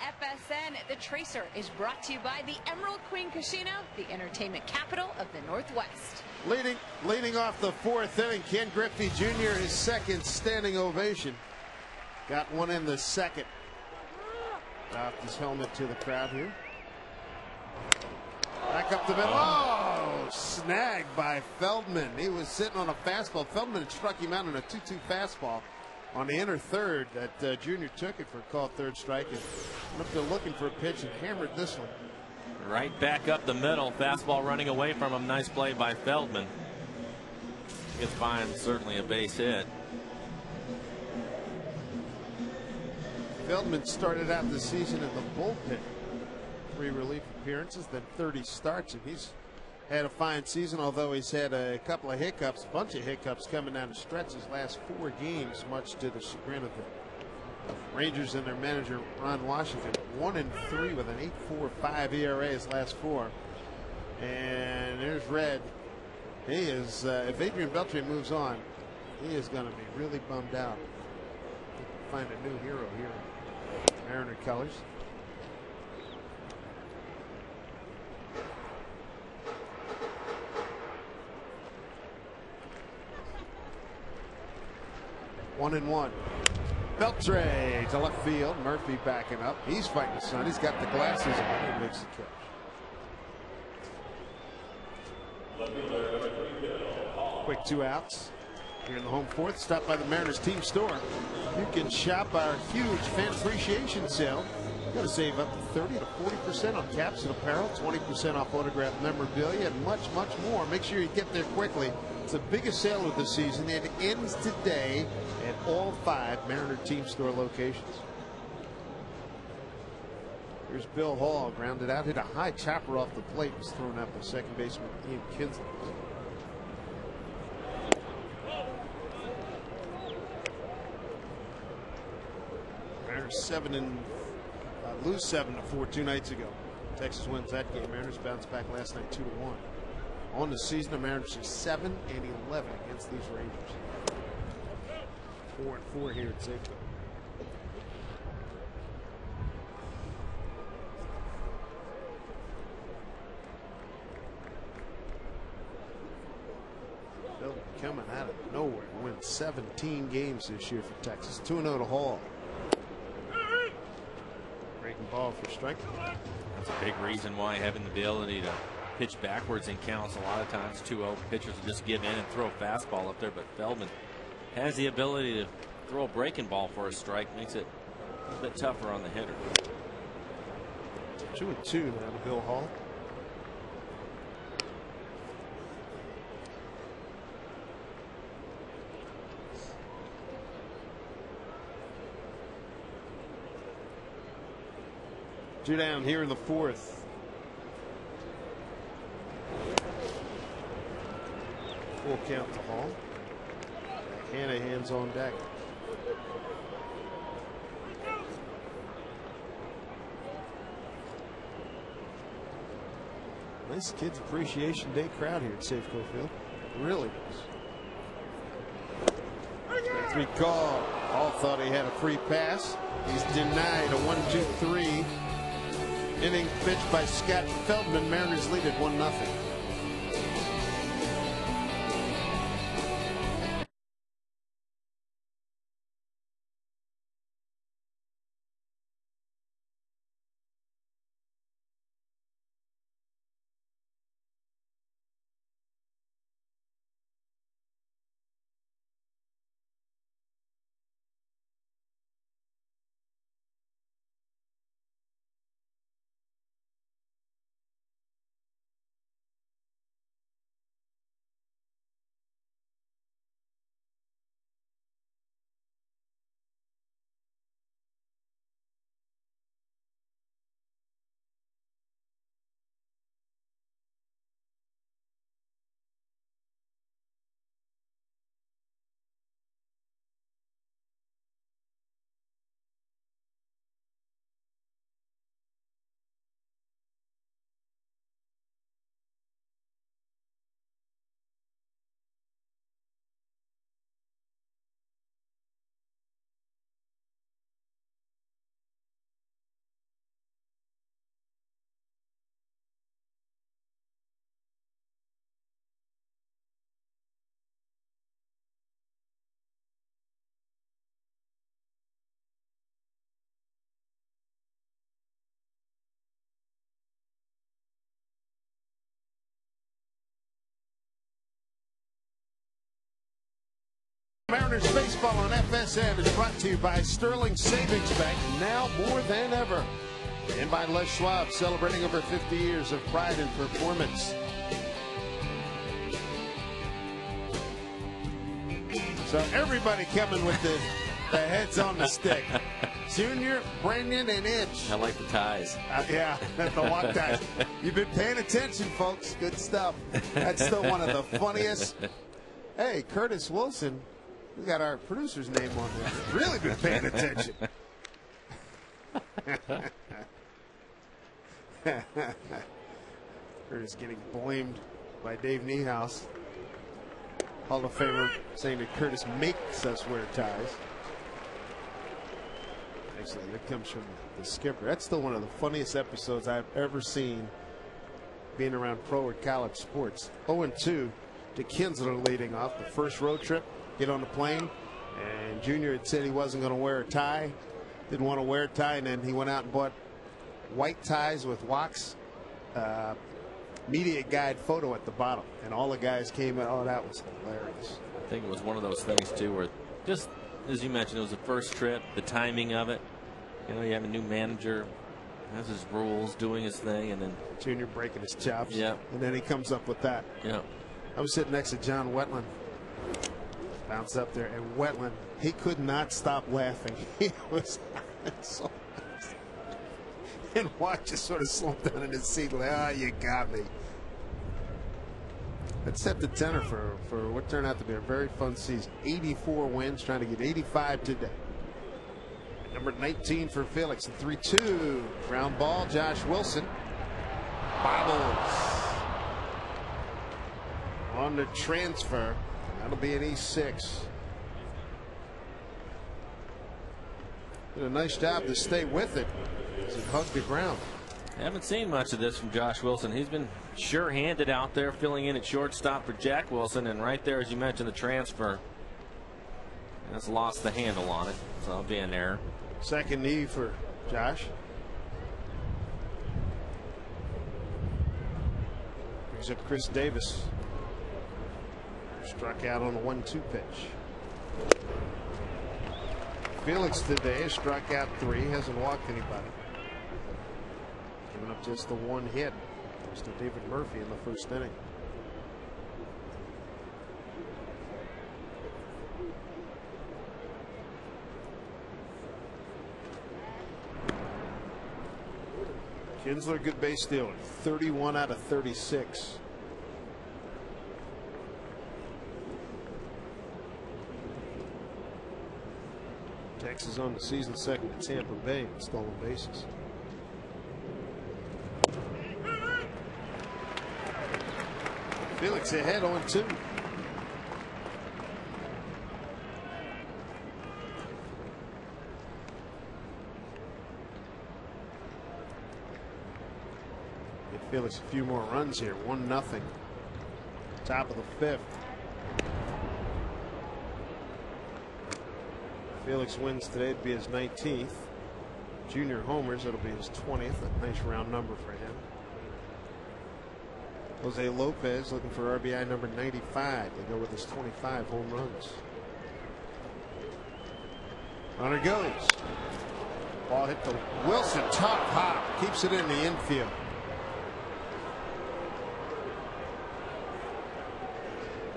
FSN. The Tracer is brought to you by the Emerald Queen Casino, the entertainment capital of the Northwest. Leading off the fourth inning, Ken Griffey Jr., his second standing ovation. Got one in the second. Off his helmet to the crowd here. Back up the middle. Oh, snagged by Feldman. He was sitting on a fastball. Feldman had struck him out on a 2-2 fastball on the inner third. That Junior took it for a called third strike. And up there looking for a pitch and hammered this one. Right back up the middle. Fastball running away from him. Nice play by Feldman. Gets by him, certainly a base hit. Feldman started out the season in the bullpen. 3 relief appearances, then 30 starts, and he's had a fine season, although he's had a couple of hiccups, a bunch of hiccups coming down the stretch his last 4 games, much to the chagrin of the Rangers and their manager Ron Washington. 1-3 with an 8.45 ERA his last 4. And there's Red. He is, if Adrian Beltre moves on, he is going to be really bummed out. Find a new hero here. Mariner colors. One and one. Beltre to left field. Murphy backing up. He's fighting the sun. He's got the glasses on. He makes the catch. Quick 2 outs. Here in the home fourth. Stopped by the Mariners team store. You can shop our huge fan appreciation sale. You're going to save up to 30 to 40% on caps and apparel, 20% off autographed memorabilia, and much, much more. Make sure you get there quickly. It's the biggest sale of the season. It ends today at all 5 Mariner team store locations. Here's Bill Hall, grounded out, hit a high chopper off the plate, was thrown out by second baseman Ian Kinsley. Mariners lose 7-4 2 nights ago. Texas wins that game. Mariners bounced back last night 2-1. On the season, the Mariners are 7-11 against these Rangers. 4-4 here at Safeco. Bill coming out of nowhere. Win 17 games this year for Texas. 2-0 to Hall. Breaking ball for strike. That's a big reason why having the ability to pitch backwards in counts a lot of times. 2-0 pitchers will just give in and throw a fastball up there, but Feldman has the ability to throw a breaking ball for a strike. Makes it a bit tougher on the hitter. 2-2 now to Bill Hall. Two down here in the fourth. Full count to Hall. Hannahan's on deck. Nice Kids Appreciation Day crowd here at Safeco Field. It really is. 3 call. Hall thought he had a free pass. He's denied a 1-2-3 inning pitched by Scott Feldman. Mariners lead at 1-0. Mariners baseball on FSN is brought to you by Sterling Savings Bank, now more than ever. And by Les Schwab, celebrating over 50 years of pride and performance. So everybody coming with the heads on the stick. Junior, Brandon, and Itch. I like the ties. Yeah, the walk ties. You've been paying attention, folks. Good stuff. That's still one of the funniest. Hey, Curtis Wilson. We got our producer's name on there. Really been paying attention. Curtis getting blamed by Dave Niehaus. Hall of Famer saying that Curtis makes us wear ties. Actually, that comes from the skipper. That's still one of the funniest episodes I've ever seen being around pro or college sports. 0-2 to Kinsler leading off the first road trip. Get on the plane, and Junior had said he wasn't going to wear a tie. Didn't want to wear a tie, and then he went out and bought white ties with wax media guide photo at the bottom, and all the guys came in. Oh, that was hilarious. I think it was one of those things too where, just as you mentioned, it was the first trip, the timing of it. You know, you have a new manager, has his rules, doing his thing, and then Junior breaking his chops. Yeah. And then he comes up with that. Yeah. I was sitting next to John Wetland. Bounce up there, and Wetland, he could not stop laughing. He was so and Watt just sort of slumped down in his seat like, oh, you got me. That set the tenor for what turned out to be a very fun season. 84 wins, trying to get 85 today. Number 19 for Felix, the 3-2. Ground ball, Josh Wilson. Bobbles. On the transfer. That'll be an E6. Did a nice job to stay with it as it hugged the ground. Haven't seen much of this from Josh Wilson. He's been sure-handed out there, filling in at shortstop for Jack Wilson, and right there, as you mentioned, the transfer has lost the handle on it, so that'll be an error. Second knee for Josh. Brings up Chris Davis. Struck out on a 1-2 pitch. Felix today has struck out 3, hasn't walked anybody. Giving up just the 1 hit. Goes to David Murphy in the first inning. Kinsler, good base stealer. 31 out of 36. Texas on the season second to Tampa Bay in stolen bases. Felix ahead 0-2. Give Felix a few more runs here. 1-0. Top of the 5th. Felix wins today, it'd be his 19th. Junior homers, it'll be his 20th. A nice round number for him. Jose Lopez looking for RBI number 95. They go with his 25 home runs. Runner goes. Ball hit to Wilson. Top hop. Keeps it in the infield.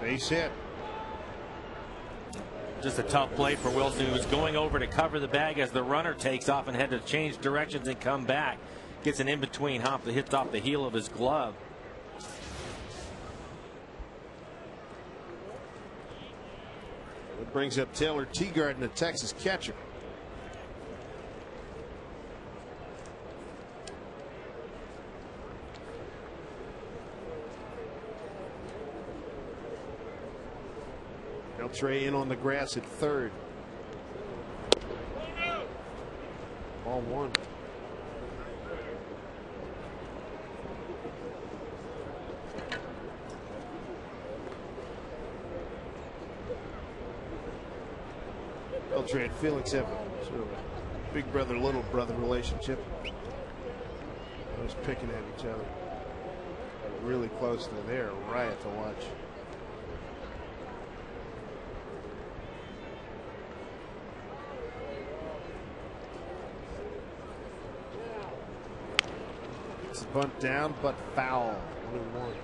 Base hit. Just a tough play for Wilson, who was going over to cover the bag as the runner takes off and had to change directions and come back. Gets an in-between hop that hits off the heel of his glove. It brings up Taylor Teagard, the Texas catcher. Beltre in on the grass at third. Ball 1. Beltre and Felix have a sort of a big brother, little brother relationship. Always picking at each other. Really close to there. A riot to watch. It's a bunt down, but foul. 1-1.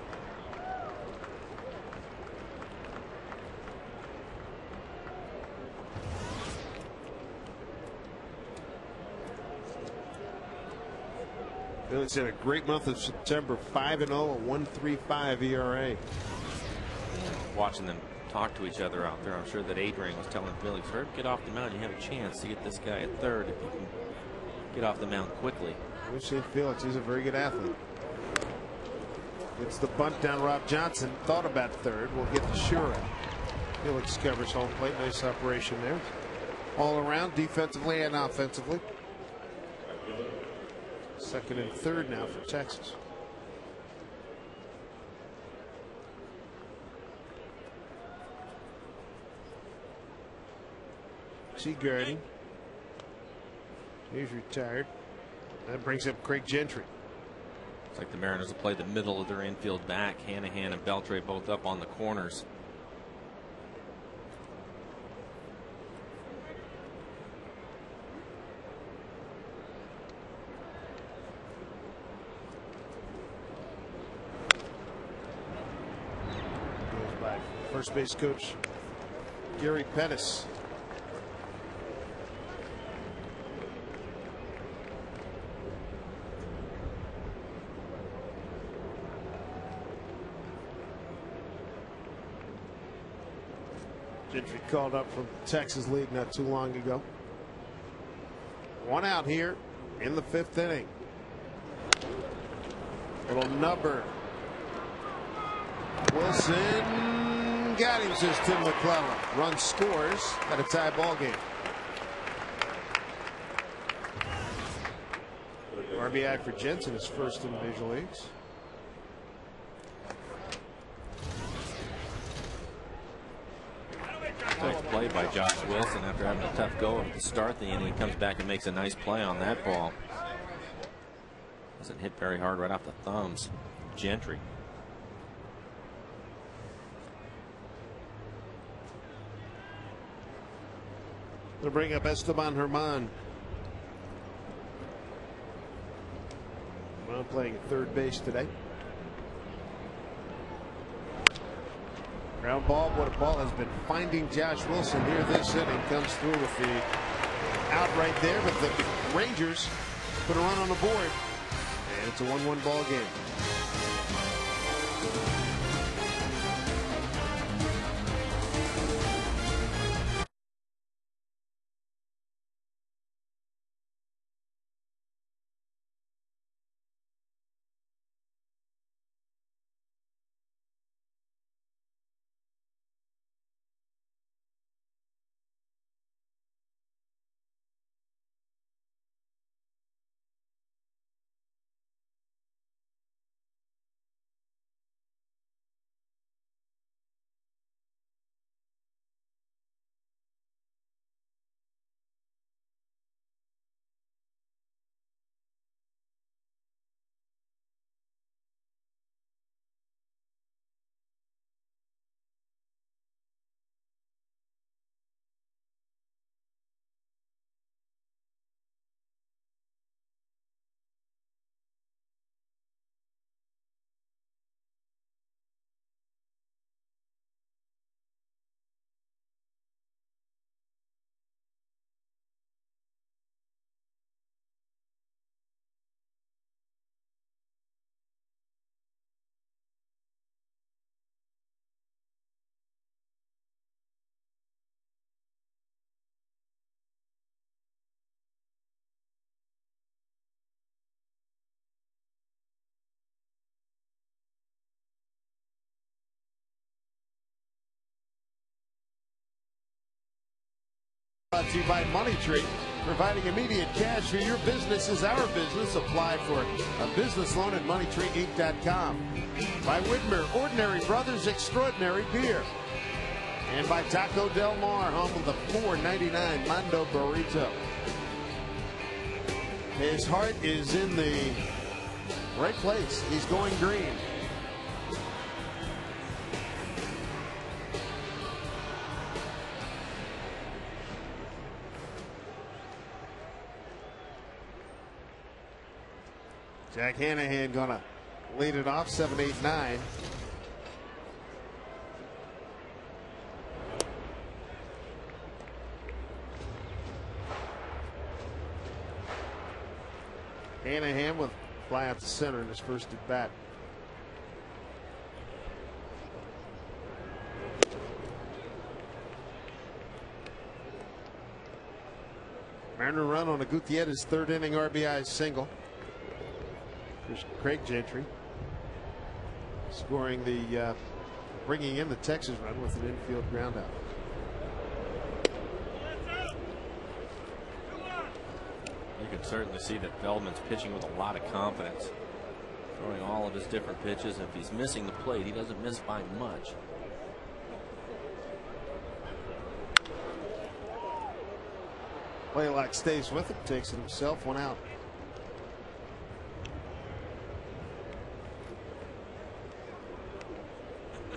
Phillies had a great month of September. 5-0, a 1.35 ERA. Watching them talk to each other out there, I'm sure that Adrian was telling Billy, "Herb, get off the mound. You have a chance to get this guy at third if you can get off the mound quickly." We've seen Felix. He's a very good athlete. It's the bunt down. Rob Johnson thought about third. We'll get to Shura. Felix covers home plate. Nice operation there. All around, defensively and offensively. Second and third now for Texas. Seagarden. He's retired. That brings up Craig Gentry. It's like the Mariners will play the middle of their infield back. Hanahan and Beltre both up on the corners. Goes by first base coach Gary Pettis. Gentry called up from Texas League not too long ago. One out here in the fifth inning. Little number. Wilson got him, says Tim McClellan. Run scores at a tie ball game. RBI for Jensen, his first in the major leagues. Nice play by Josh Wilson after having a tough go at the start of the inning. He comes back and makes a nice play on that ball. Doesn't hit very hard right off the thumbs. Gentry. They'll bring up Esteban Herman. Herman playing at third base today. Ground ball. What a ball has been finding Josh Wilson here this inning. Comes through with the out right there, but the Rangers put a run on the board, and it's a 1-1 ball game. Brought to you by Money Tree. Providing immediate cash for your business is our business. Apply for a business loan at moneytreeinc.com. By Widmer, Ordinary Brothers Extraordinary Beer. And by Taco Del Mar, home of the $4.99 Mondo Burrito. His heart is in the right place. He's going green. Jack Hanahan gonna lead it off 7-8-9. Hanahan with fly out to center in his first at bat. Mariner run on a Gutierrez third inning RBI single. Here's Craig Gentry scoring the bringing in the Texas run with an infield ground out. You can certainly see that Feldman's pitching with a lot of confidence, throwing all of his different pitches. If he's missing the plate, he doesn't miss by much. Blaylock stays with it, takes it himself, one out.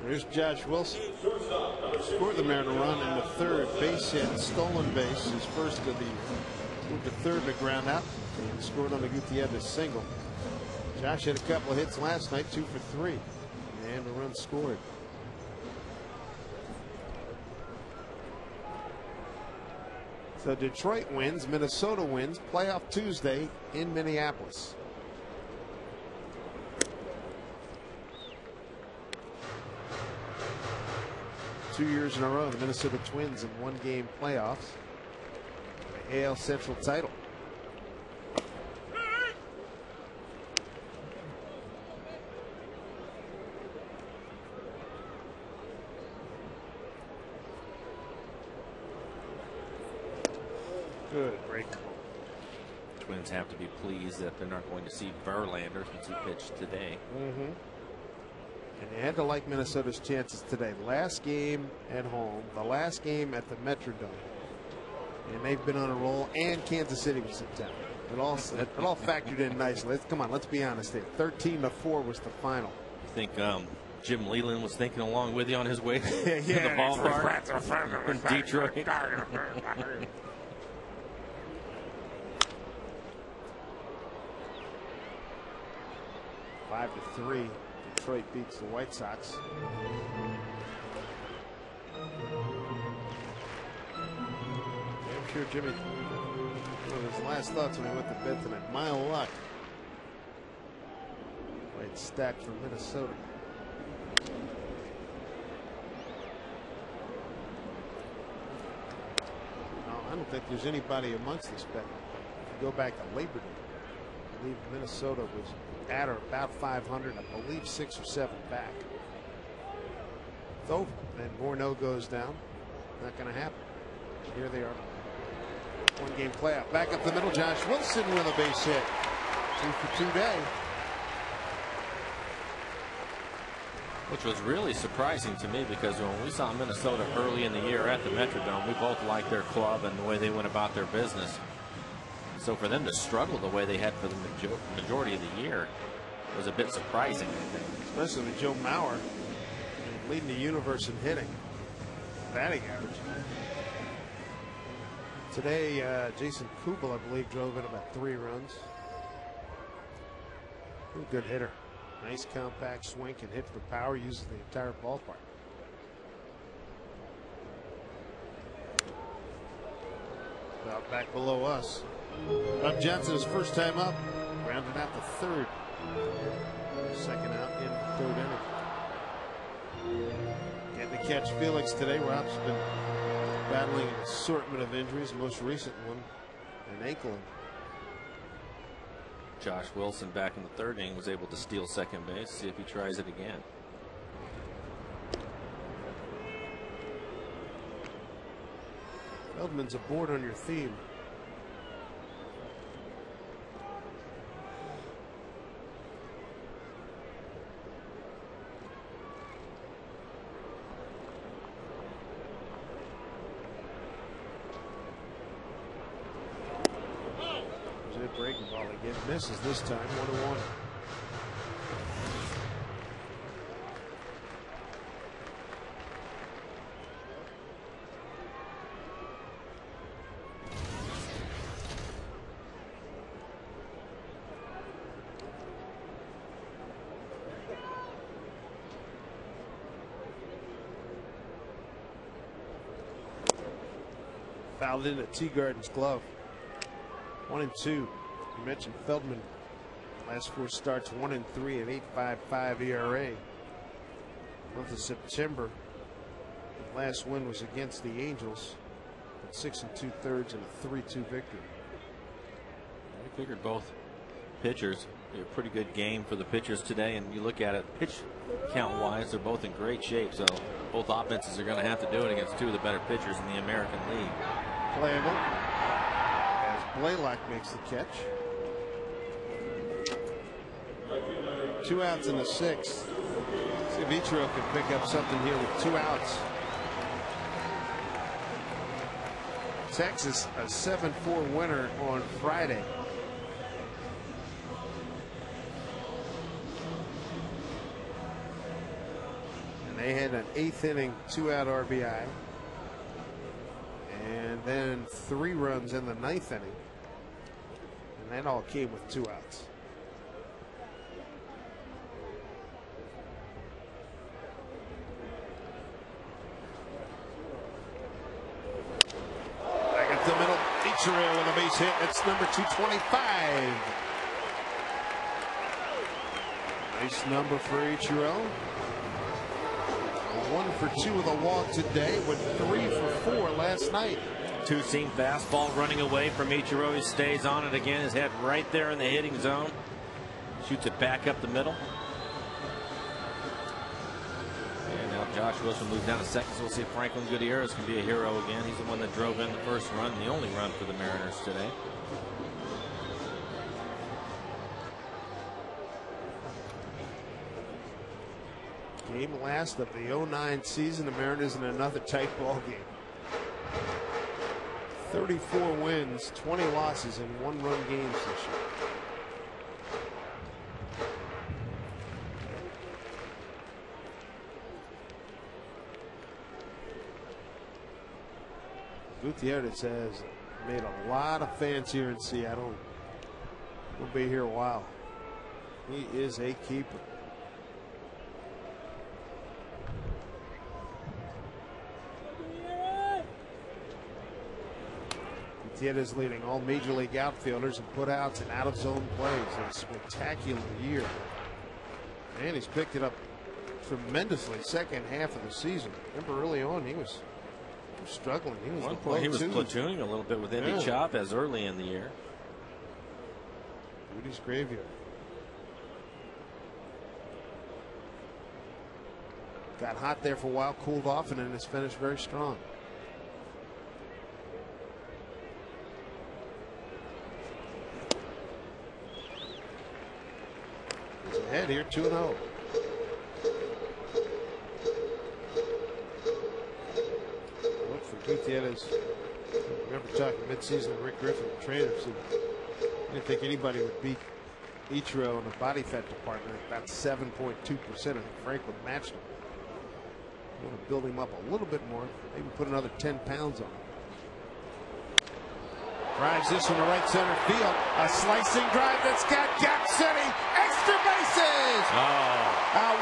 Here's Josh Wilson. Scored the Mariner run in the third, base hit, stolen base, his first of the year. Moved to third and a ground out, and scored on the Gutierrez single. Josh had a couple of hits last night, 2 for 3, and a run scored. So Detroit wins, Minnesota wins, playoff Tuesday in Minneapolis. Two years in a row, the Minnesota Twins in one-game playoffs. The AL Central title. Good break. Twins have to be pleased that they're not going to see Verlander since he pitched today. And you had to like Minnesota's chances today. Last game at home, the last game at the Metrodome, and they've been on a roll. And Kansas City was in town. It all factored in nicely. Come on, let's be honest here. 13-4 was the final. You think Jim Leland was thinking along with you on his way to the ballpark in Detroit? 5-3. Detroit beats the White Sox. I'm sure Jimmy, one of his last thoughts when he went to bed tonight, my luck. Played stacked for Minnesota. No, I don't think there's anybody amongst us, but if you go back to Labor Day, I believe Minnesota was at or about 500, I believe 6 or 7 back. It's over. Then Morneau goes down. Not going to happen. Here they are. One-game playoff. Back up the middle. Josh Wilson with a base hit. 2 for 2 day. Which was really surprising to me, because when we saw Minnesota early in the year at the Metrodome, we both liked their club and the way they went about their business. So for them to struggle the way they had for the majority of the year was a bit surprising, I think. Especially with Joe Mauer leading the universe in hitting. Batting average. Today, Jason Kubel, I believe, drove in about 3 runs. Good hitter. Nice compact swing, can hit for power, uses the entire ballpark. About back below us. Bob Johnson, his first time up, rounded out the third. Second out in the third inning. Getting to catch Felix today. Rob's been battling an assortment of injuries. The most recent one, an ankle. Josh Wilson back in the third inning was able to steal second base. See if he tries it again. Feldman's aboard on your theme. Breaking ball again. Misses this time. 1-1. Fouled into Teagarden's glove. 1-2. You mentioned Feldman. Last 4 starts, 1-3 at 8.55 ERA. Month of September. The last win was against the Angels at 6 2/3 and a 3-2 victory. I figured both pitchers. A pretty good game for the pitchers today, and you look at it pitch count wise, they're both in great shape, so both offenses are going to have to do it against 2 of the better pitchers in the American League. Playable as Blaylock makes the catch. 2 outs in the 6th. See if Ichiro can pick up something here with 2 outs. Texas a 7-4 winner on Friday. They had an 8th inning 2-out RBI, and then 3 runs in the 9th inning, and that all came with 2 outs. Back at the middle, Ichiro with a base hit. That's number 225. Nice number for Ichiro. 1 for 2 with a walk today, with 3 for 4 last night. 2-seam fastball running away from Ichiro. He stays on it again. His head right there in the hitting zone. Shoots it back up the middle. And now Josh Wilson moves down to second, so we'll see if Franklin Gutierrez can be a hero again. He's the one that drove in the first run, the only run for the Mariners today. Game last of the 09 season. The Mariners in another tight ball game. 34 wins, 20 losses in 1-run games this year. Gutierrez has made a lot of fans here in Seattle. He'll be here a while. He is a keeper. Gutierrez leading all major league outfielders in putouts and out of zone plays. A spectacular year. And he's picked it up tremendously second half of the season. Remember early on he was struggling. He was, he was platooning a little bit with Indy Chop as early in the year. Rudy's graveyard. Got hot there for a while, cooled off, and then has finished very strong. He's ahead here, 2-0. Look for Gutierrez. I remember talking midseason with Rick Griffin, the trainer. I didn't think anybody would beat Ichiro in the body fat department at about 7.2%. And Franklin matched him. I want to build him up a little bit more, maybe put another 10 pounds on him. Drives this from the right center field. A slicing drive that's got Gap City. Extra bases. A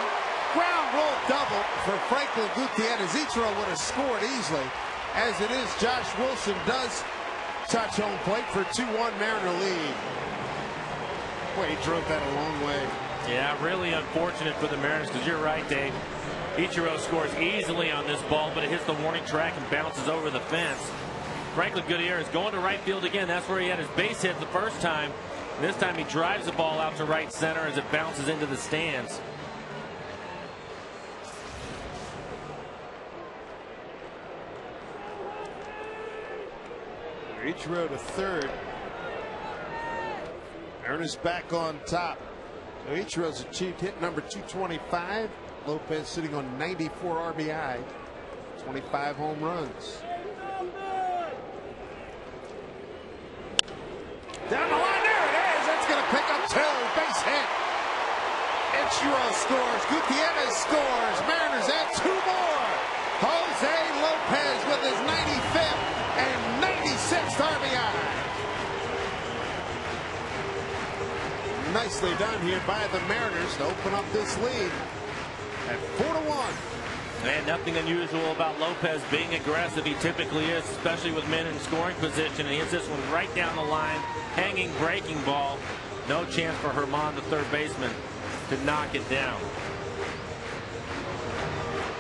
ground roll double for Franklin Gutierrez. Ichiro would have scored easily. As it is, Josh Wilson does touch home plate for 2-1 Mariner lead. Boy, he drove that a long way. Yeah, really unfortunate for the Mariners, because you're right, Dave. Ichiro scores easily on this ball, but it hits the warning track and bounces over the fence. Franklin Gutierrez going to right field again. That's where he had his base hit the first time. This time he drives the ball out to right center as it bounces into the stands. Ichiro to third. Mariners back on top. So Ichiro's achieved hit number 225. Lopez sitting on 94 RBI, 25 home runs. Down the line, there it is. That's going to pick up 2. Base hit. Ichiro scores. Gutierrez scores. Mariners add 2 more. Jose Lopez with his 95th and 96th RBI. Nicely done here by the Mariners to open up this lead at 4-1. And nothing unusual about Lopez being aggressive. He typically is, especially with men in scoring position. And he hits this one right down the line, hanging breaking ball. No chance for Herman, the third baseman, to knock it down.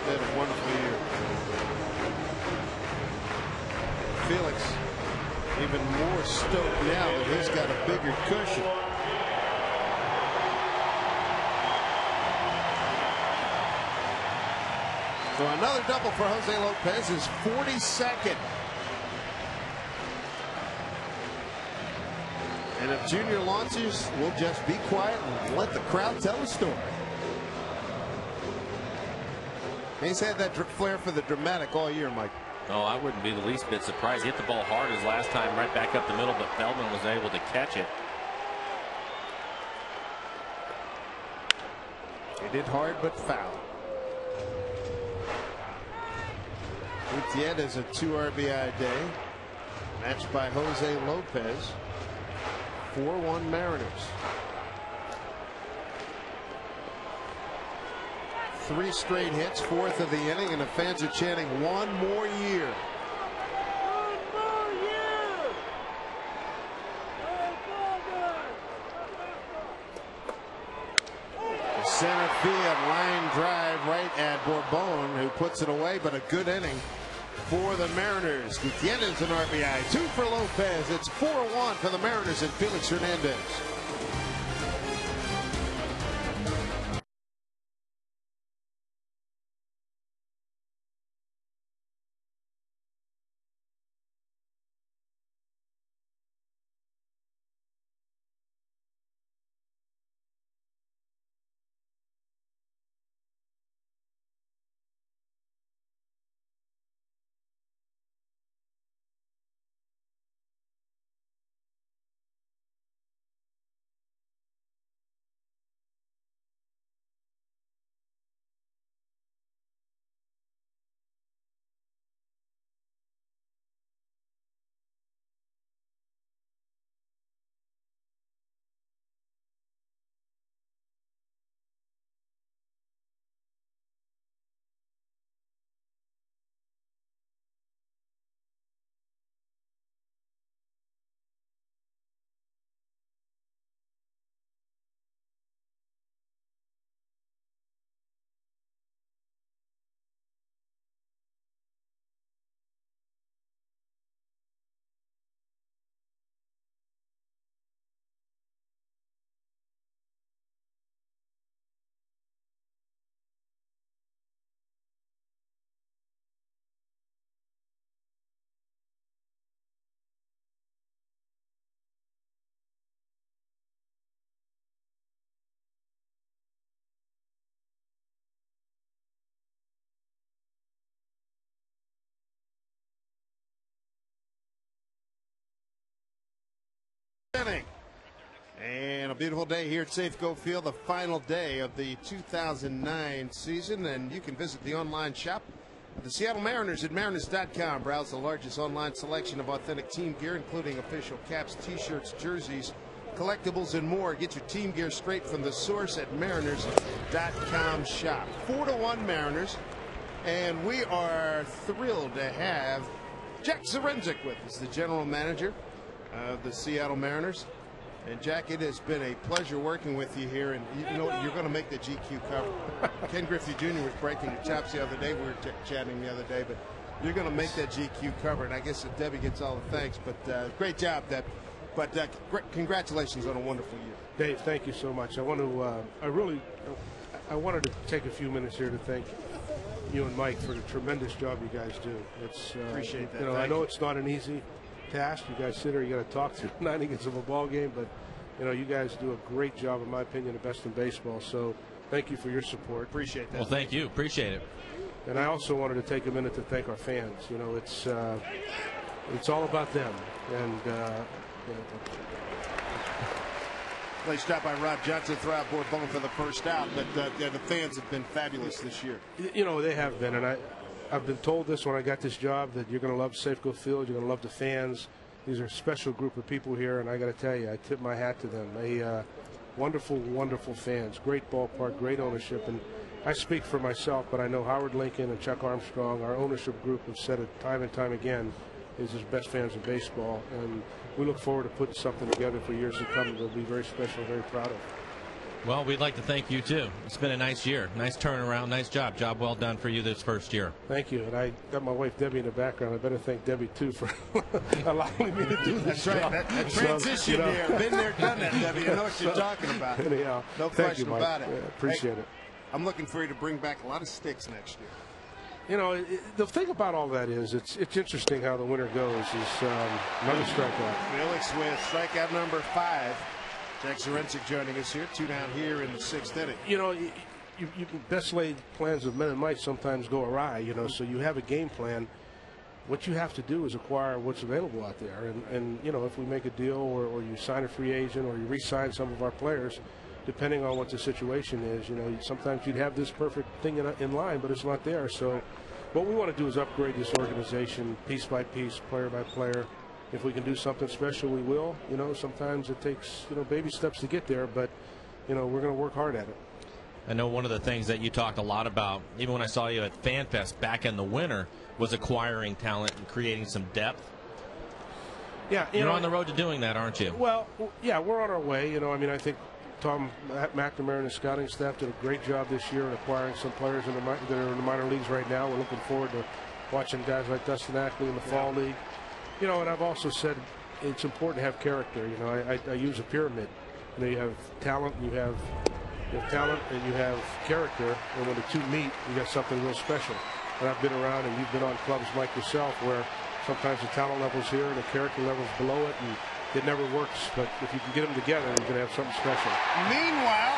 Had a wonderful year. Felix even more stoked now that he's got a bigger cushion. So another double for Jose Lopez, his 42nd. And if Junior launches, we'll just be quiet and let the crowd tell the story. He's had that flair for the dramatic all year, Mike. Oh, I wouldn't be the least bit surprised. He hit the ball hard his last time, right back up the middle, but Feldman was able to catch it. He did hard but foul. Gutierrez a 2 RBI day, matched by Jose Lopez. 4-1 Mariners. 3 straight hits, 4th of the inning, and the fans are chanting 1 more year. 1 more year. The center field line drive right at Bourbon, who puts it away, but a good inning for the Mariners. Gutierrez an RBI, 2 for Lopez. It's 4-1 for the Mariners and Felix Hernandez. And a beautiful day here at Safeco Field, the final day of the 2009 season, and you can visit the online shop of the Seattle Mariners at mariners.com. Browse the largest online selection of authentic team gear, including official caps, t-shirts, jerseys, collectibles, and more. Get your team gear straight from the source at mariners.com shop. 4-1 Mariners, and we are thrilled to have Jack Zarenzik with us, the general manager of the Seattle Mariners. And Jack, it has been a pleasure working with you here, and you know you're going to make the GQ cover. Ken Griffey Jr. was breaking your chops the other day. We were chatting the other day, but you're going to make that GQ cover, and I guess Debbie gets all the thanks. But great job, Deb. But congratulations on a wonderful year. Dave, thank you so much. I want to, I wanted to take a few minutes here to thank you and Mike for the tremendous job you guys do. It's appreciate that. You know, I know it's not an easy task. You guys sit here, you got to talk through 9 innings of a ball game, but you know, you guys do a great job, in my opinion, the best in baseball. So thank you for your support. Appreciate that. Well, thank you. Appreciate it. And I also wanted to take a minute to thank our fans. You know, it's all about them. And Nice job by Rob Johnson, throw out Bourbon for the first out, but the fans have been fabulous this year. You know, they have been, and I've been told this when I got this job, that you're going to love Safeco Field, you're going to love the fans. These are a special group of people here, and I got to tell you, I tip my hat to them. Wonderful, wonderful fans, great ballpark, great ownership, and I speak for myself, but I know Howard Lincoln and Chuck Armstrong, our ownership group, have said it time and time again, is his best fans of baseball, and we look forward to putting something together for years to come that will be very special, very proud of. Well, we'd like to thank you, too. It's been a nice year. Nice turnaround. Nice job. Job well done for you this first year. Thank you. And I got my wife, Debbie, in the background. I better thank Debbie, too, for allowing me to do this. That's right. That transition here. Been there, done that, Debbie. You know what you're talking about. Anyhow, no question about it. Yeah, appreciate it. I'm looking for you to bring back a lot of sticks next year. You know, the thing about all that is it's interesting how the winter goes. Is another strikeout. Felix with strikeout number 5. Jack Zarencic joining us here. 2 down here in the 6th inning. You know, you best laid plans of men and might sometimes go awry. You know, so you have a game plan. What you have to do is acquire what's available out there. And you know, if we make a deal or you sign a free agent or you re-sign some of our players, depending on what the situation is, you know, sometimes you'd have this perfect thing in line, but it's not there. So what we want to do is upgrade this organization piece by piece, player by player. If we can do something special, we will. You know, sometimes it takes, you know, baby steps to get there, but, you know, we're going to work hard at it. I know one of the things that you talked a lot about, even when I saw you at FanFest back in the winter, was acquiring talent and creating some depth. Yeah, you're on the road to doing that, aren't you? Well, yeah, we're on our way. You know, I mean, I think Tom McNamara and his scouting staff did a great job this year in acquiring some players that are in the minor leagues right now. We're looking forward to watching guys like Dustin Ackley in the fall league. You know, and I've also said it's important to have character. You know, I use a pyramid. You know, you have talent, and you have character, and when the two meet, you got something real special. And I've been around, and you've been on clubs like yourself, where sometimes the talent level's here and the character level's below it, and it never works. But if you can get them together, you're going to have something special. Meanwhile,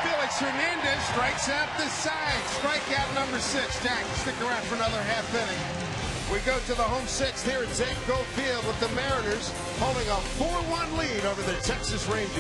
Felix Hernandez strikes out the side. Strikeout number 6. Jack, stick around for another half inning. We go to the home 6th here at Safeco Field with the Mariners holding a 4-1 lead over the Texas Rangers.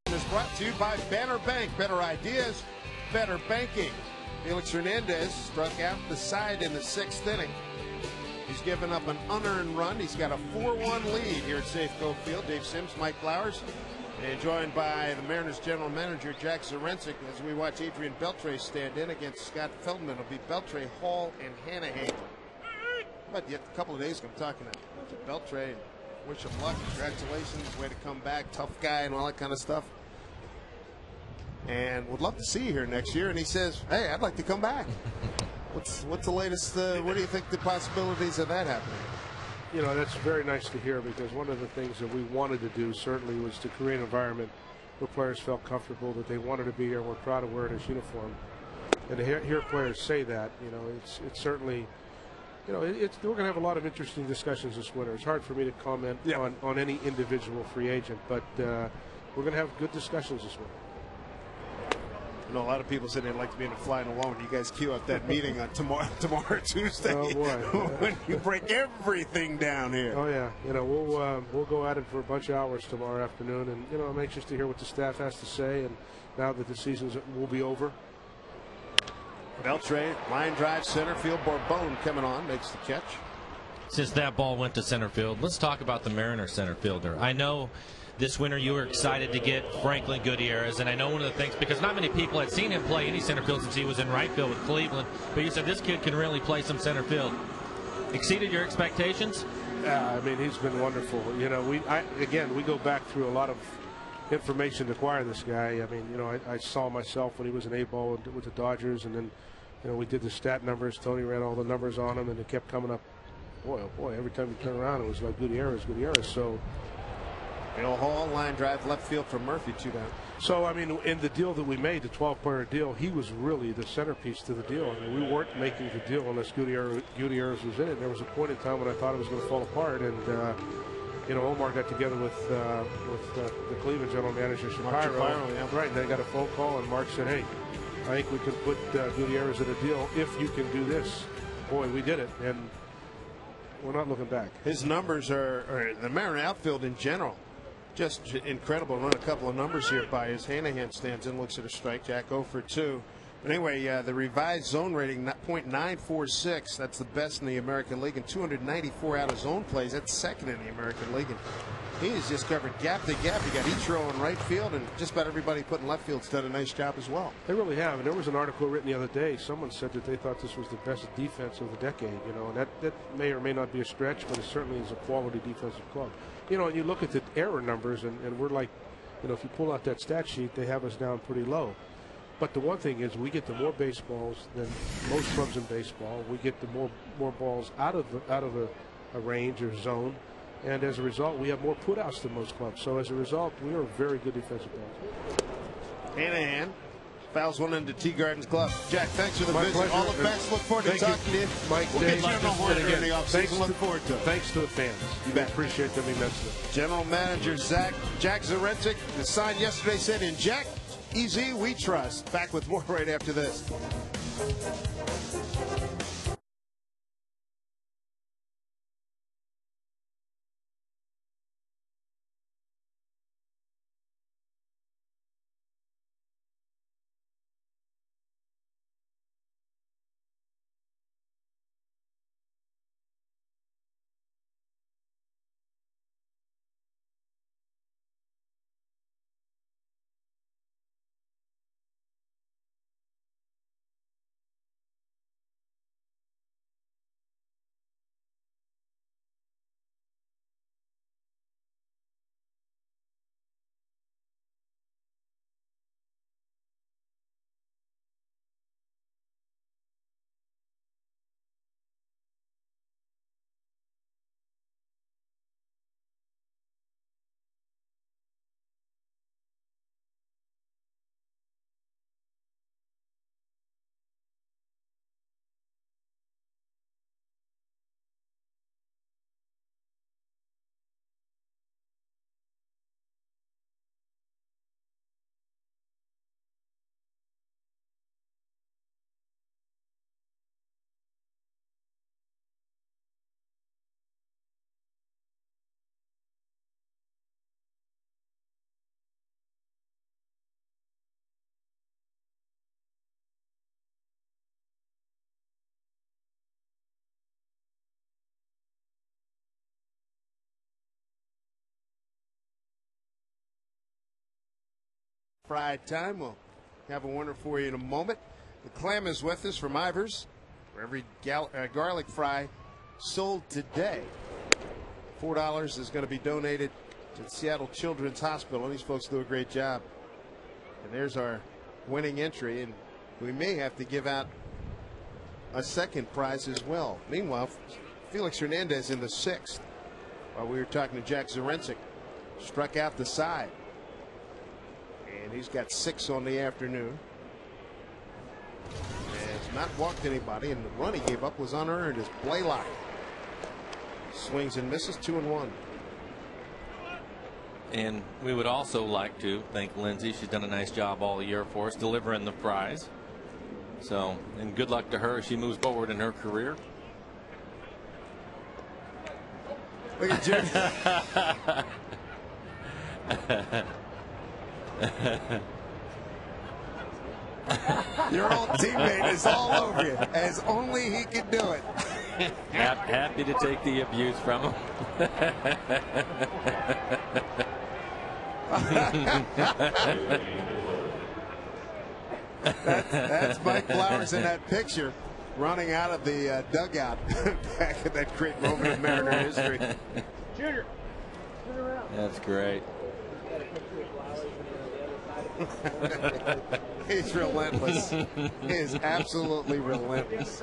Is brought to you by Banner Bank. Better ideas, better banking. Felix Hernandez struck out the side in the 6th inning. He's given up an unearned run. He's got a 4-1 lead here at Safeco Field. Dave Sims, Mike Flowers, and joined by the Mariners general manager Jack Zarencic as we watch Adrian Beltre stand in against Scott Feldman. It'll be Beltre, Hall, and Hanahan. But yet a couple of days ago, I'm talking to Beltre and wish him luck. Congratulations, way to come back, tough guy, and all that kind of stuff. And would love to see you here next year. And he says, hey, I'd like to come back. What's the latest? What do you think the possibilities of that happening? You know, that's very nice to hear, because one of the things that we wanted to do certainly was to create an environment where players felt comfortable, that they wanted to be here, and were proud of wearing his uniform. And to hear players say that, you know, it's certainly, you know, we're going to have a lot of interesting discussions this winter. It's hard for me to comment on any individual free agent, but we're going to have good discussions this winter. I know a lot of people said they'd like to be in a flying alone. You guys queue up that meeting on tomorrow Tuesday. Oh boy! When you break everything down here. Oh yeah, we'll go at it for a bunch of hours tomorrow afternoon, and I'm anxious to hear what the staff has to say. And now that the season will be over. Beltre, line drive, center field. Bourbon coming on, makes the catch. Since that ball went to center field, let's talk about the Mariners center fielder. I know this winter you were excited to get Franklin Gutierrez, and I know one of the things, because not many people had seen him play any center field since he was in right field with Cleveland, but you said this kid can really play some center field. Exceeded your expectations? Yeah, I mean, he's been wonderful. We go back through a lot of information to acquire this guy. I mean, I saw myself when he was an A-ball with the Dodgers, and then, we did the stat numbers. Tony ran all the numbers on him, and it kept coming up. Boy, oh boy, every time you turn around, it was like Gutierrez. So, Bill Hall, line drive, left field for Murphy, 2 down. So, I mean, in the deal that we made, the 12-pointer deal, he was really the centerpiece to the deal. I mean, we weren't making the deal unless Gutierrez was in it. There was a point in time when I thought it was going to fall apart, and Omar got together with the Cleveland general manager, Shapiro. Yeah. Right, and they got a phone call, and Mark said, hey, I think we can put Gutierrez in a deal if you can do this. Boy, we did it, and we're not looking back. His numbers are the Mariner outfield in general, just incredible. Run a couple of numbers here by his Hanahan stands in, looks at a strike. Jack 0 for 2. But anyway, the revised zone rating, .946. That's the best in the American League, and 294 out of zone plays. That's second in the American League. And he's just covered gap to gap. You got Ichiro in right field, and just about everybody put in left field's done a nice job as well. They really have. And there was an article written the other day. Someone said that they thought this was the best defense of the decade. And that may or may not be a stretch, but it certainly is a quality defensive club. And you look at the error numbers, and we're like, if you pull out that stat sheet, they have us down pretty low. But the one thing is, we get the more baseballs than most clubs in baseball. We get the more balls out of a range or zone, and as a result, we have more putouts than most clubs. So as a result, we are a very good defensive ball. Hanahan fouls one into Tea Gardens Club. Jack, thanks for the visit. Pleasure. All the best. Look forward to talking to you. Mike, we'll get you on the horn during the offseason. Look forward to it. Thanks to the fans. You bet. Appreciate them immensely. General Manager Jack Zarentic, the sign yesterday said, "In Jack Easy, we trust." Back with more right after this. Fried time. We'll have a winner for you in a moment. The Clam is with us from Ivers, for every garlic fry sold today. $4 is going to be donated to the Seattle Children's Hospital. These folks do a great job. And there's our winning entry, and we may have to give out a second prize as well. Meanwhile, Felix Hernandez in the 6th, while we were talking to Jack Zarentic, struck out the side. And he's got 6 on the afternoon. And has not walked anybody, and the run he gave up was unearned as Blaylock swings and misses. 2-1. And we would also like to thank Lindsay. She's done a nice job all year for us, delivering the prize. So, and good luck to her as she moves forward in her career. Look at Junior. Your old teammate is all over you, as only he can do it. Happy to take the abuse from him. That's Mike Flowers in that picture, running out of the dugout back at that great moment of Mariner history. Junior, turn around. That's great. He's relentless. He is absolutely relentless.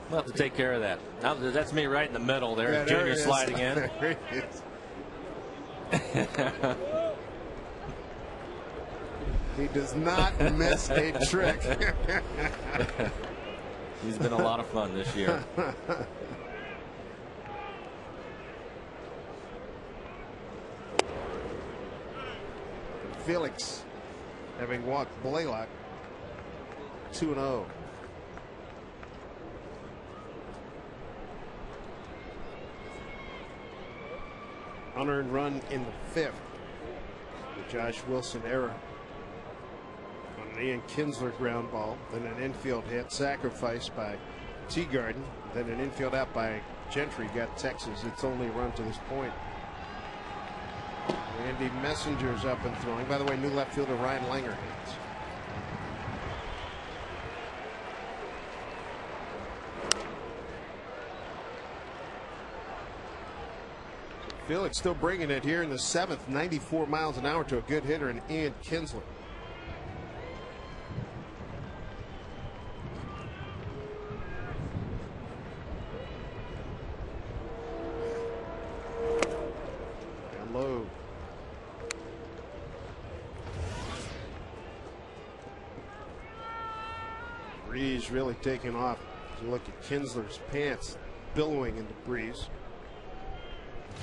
We'll have to take care of that. Now, that's me right in the middle there. Yeah, Junior sliding in. There he is. He does not miss a trick. He's been a lot of fun this year. Felix, having walked Blaylock, 2-0. Unearned run in the 5th. The Josh Wilson error on an Ian Kinsler ground ball, then an infield hit, sacrificed by Teagarden, then an infield out by Gentry. Got Texas its only run to this point. Randy Messenger's up and throwing. By the way, new left fielder Ryan Langer hits. Felix still bringing it here in the 7th, 94 miles an hour to a good hitter in Ian Kinsler. Down low. Breeze really taking off. As you look at Kinsler's pants billowing in the breeze.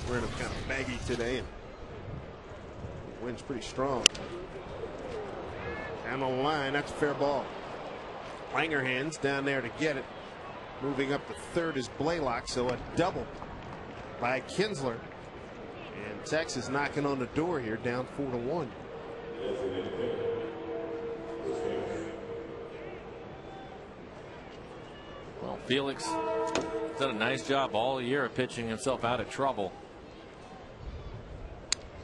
Wearing them kind of baggy today, and the wind's pretty strong. Down the line, that's a fair ball. Langer hands down there to get it. Moving up to third is Blaylock, so a double by Kinsler. And Texas knocking on the door here, down 4-1. Well, Felix done a nice job all year of pitching himself out of trouble.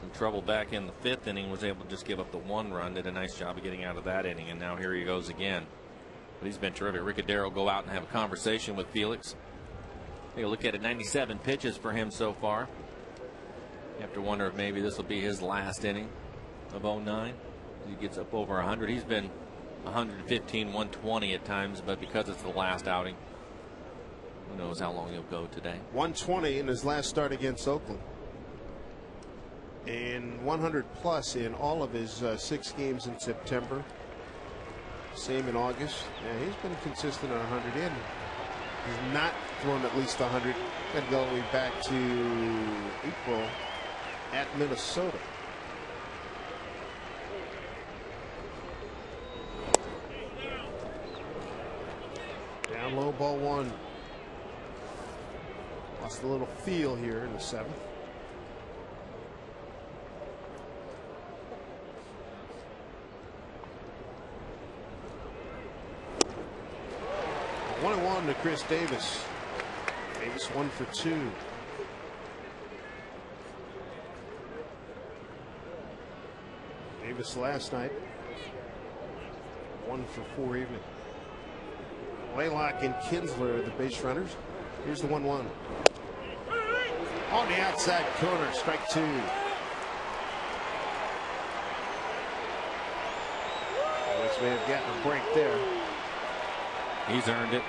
Some trouble back in the 5th inning, was able to just give up the 1 run. Did a nice job of getting out of that inning, and now here he goes again. But he's been terrific. Ricadero will go out and have a conversation with Felix. Take a look at it. 97 pitches for him so far. You have to wonder if maybe this will be his last inning of 09. He gets up over 100. He's been 115, 120 at times, but because it's the last outing, who knows how long he'll go today. 120 in his last start against Oakland. And 100 plus in all of his 6 games in September. Same in August. Yeah, he's been consistent at 100 in. He's not thrown at least 100. And going back to April at Minnesota. Down low, ball 1. Lost a little feel here in the 7th. One and 1 to Chris Davis. Davis 1 for 2. Davis last night 1 for 4 evening. Blaylock and Kinsler, the base runners. Here's the 1-1. On the outside corner, strike 2. Alex may have gotten a break there. He's earned it.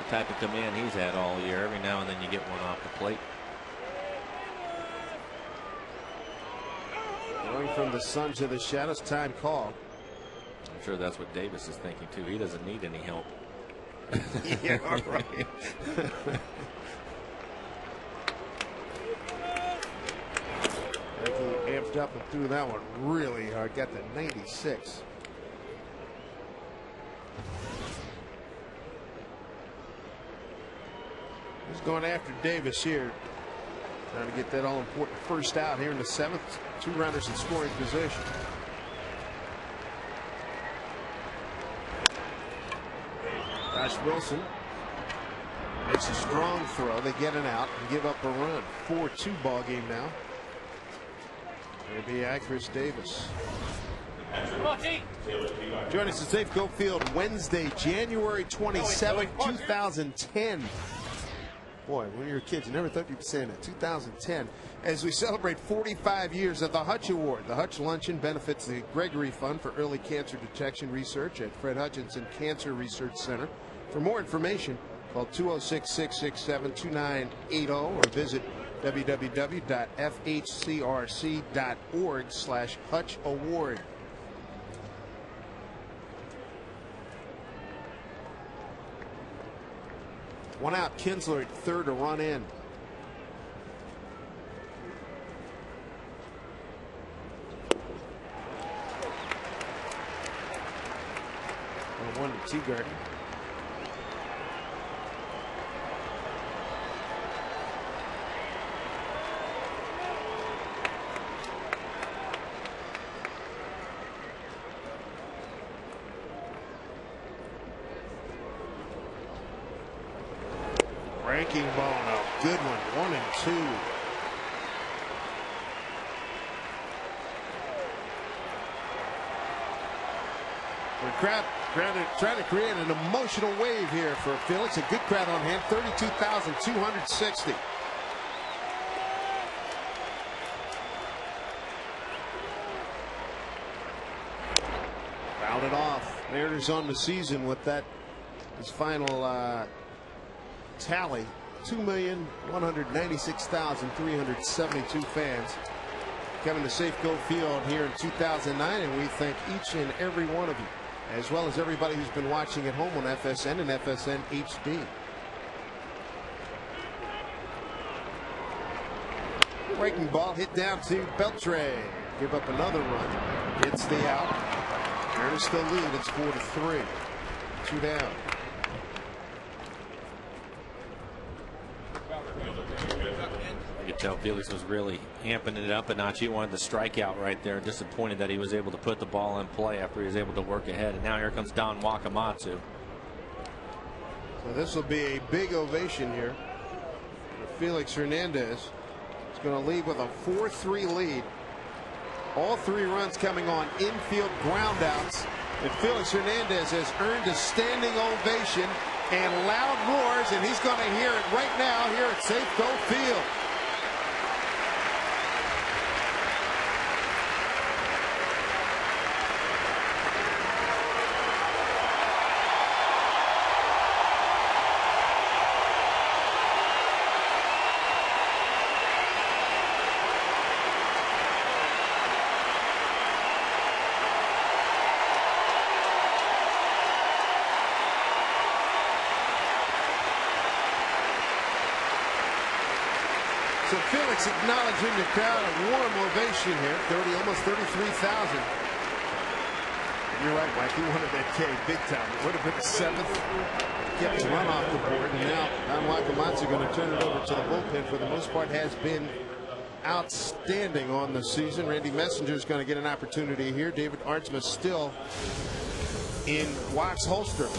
The type of command he's had all year. Every now and then you get one off the plate. Going from the sun to the shadows, time call. I'm sure that's what Davis is thinking too. He doesn't need any help. Yeah, right. Like he amped up and threw that one really hard. Got the 96. He's going after Davis here. Trying to get that all important first out here in the 7th. 2 runners in scoring position. Josh Wilson makes a strong throw. They get it out and give up a run. 4-2 ball game now. It'll be Chris Davis. Joining us at Safeco Field Wednesday, January 27, 2010. Boy, when you were kids, you never thought you'd be saying it. 2010, as we celebrate 45 years of the Hutch Award. The Hutch Luncheon benefits the Gregory Fund for Early Cancer Detection Research at Fred Hutchinson Cancer Research Center. For more information, call 206-667-2980 or visit www.fhcrc.org/Hutch Award. One out, Kinsler at third, a run in. One to Teagarden. Breaking ball, no, good one. 1 and 2. The crowd trying to create an emotional wave here for Felix. A good crowd on hand, 32,260. Fouled it off. Mariners on the season with that, his final tally. 2,196,372 fans coming to Safeco Field here in 2009, and we thank each and every one of you, as well as everybody who's been watching at home on FSN and FSN HD. Breaking ball hit down to Beltre. Give up another run. It's the out. Mariners still lead. It's 4-3. 2 down. You could tell Felix was really amping it up a notch. He wanted the strikeout right there. Disappointed that he was able to put the ball in play after he was able to work ahead. And now here comes Don Wakamatsu. So this will be a big ovation here. Felix Hernandez is going to lead with a 4-3 lead. All 3 runs coming on infield groundouts. And Felix Hernandez has earned a standing ovation and loud roars, and he's going to hear it right now here at Safeco Field. So Felix acknowledging the crowd, a warm ovation here. Almost 33,000. You're right, Mike. He wanted that K big time. It would have been the 7th. Kept his run off the board, and now Don Wakamatsu going to turn it over to the bullpen. For the most part, has been outstanding on the season. Randy Messenger is going to get an opportunity here. David Arnsma still in Watt's holster.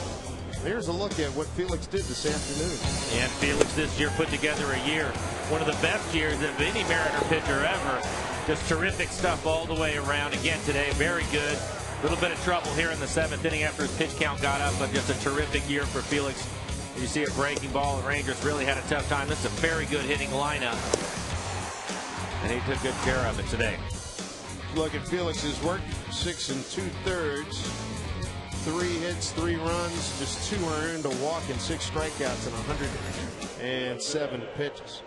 Here's a look at what Felix did this afternoon. And Felix this year put together a year, one of the best years of any Mariner pitcher ever. Just terrific stuff all the way around. Again today, very good. A little bit of trouble here in the 7th inning after his pitch count got up, but just a terrific year for Felix. You see a breaking ball, the Rangers really had a tough time. This is a very good hitting lineup, and he took good care of it today. Look at Felix's work, 6 2/3. 3 hits, 3 runs, just 2 earned, a walk, and 6 strikeouts in 107 pitches.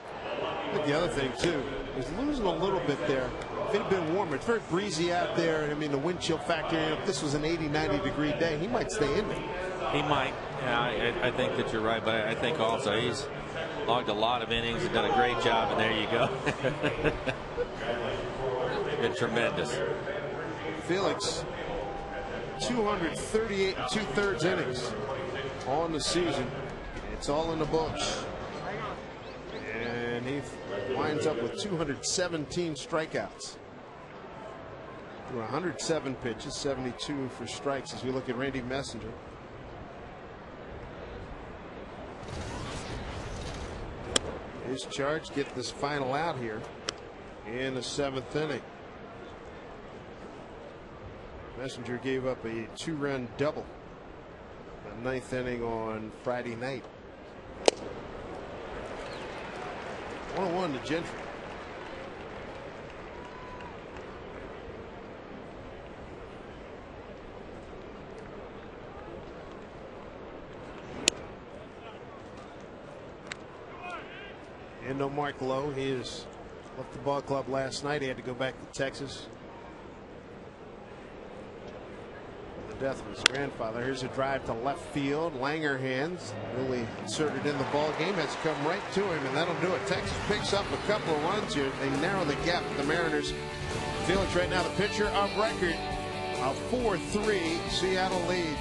But the other thing, too, is losing a little bit there. If it had been warmer, it's very breezy out there. I mean, the wind chill factor, if this was an 80, 90-degree day, he might stay in there. He might. Yeah, I think that you're right, but I think also Logged a lot of innings and done a great job, and there you go. Been tremendous. Felix, 238 2/3 innings on the season. It's all in the books. And he winds up with 217 strikeouts. Through 107 pitches, 72 for strikes as we look at Randy Messenger. His charge, get this final out here in the 7th inning. Messenger gave up a 2-run double in the 9th inning on Friday night. 1-1 to Gentry. And no Mark Lowe. He has left the ball club last night. He had to go back to Texas. The death of his grandfather. Here's a drive to left field. Langer hands. Really inserted in the ball game. Has come right to him, and that'll do it. Texas picks up a couple of runs here. They narrow the gap with the Mariners. Felix right now the pitcher of record. A 4-3 Seattle lead.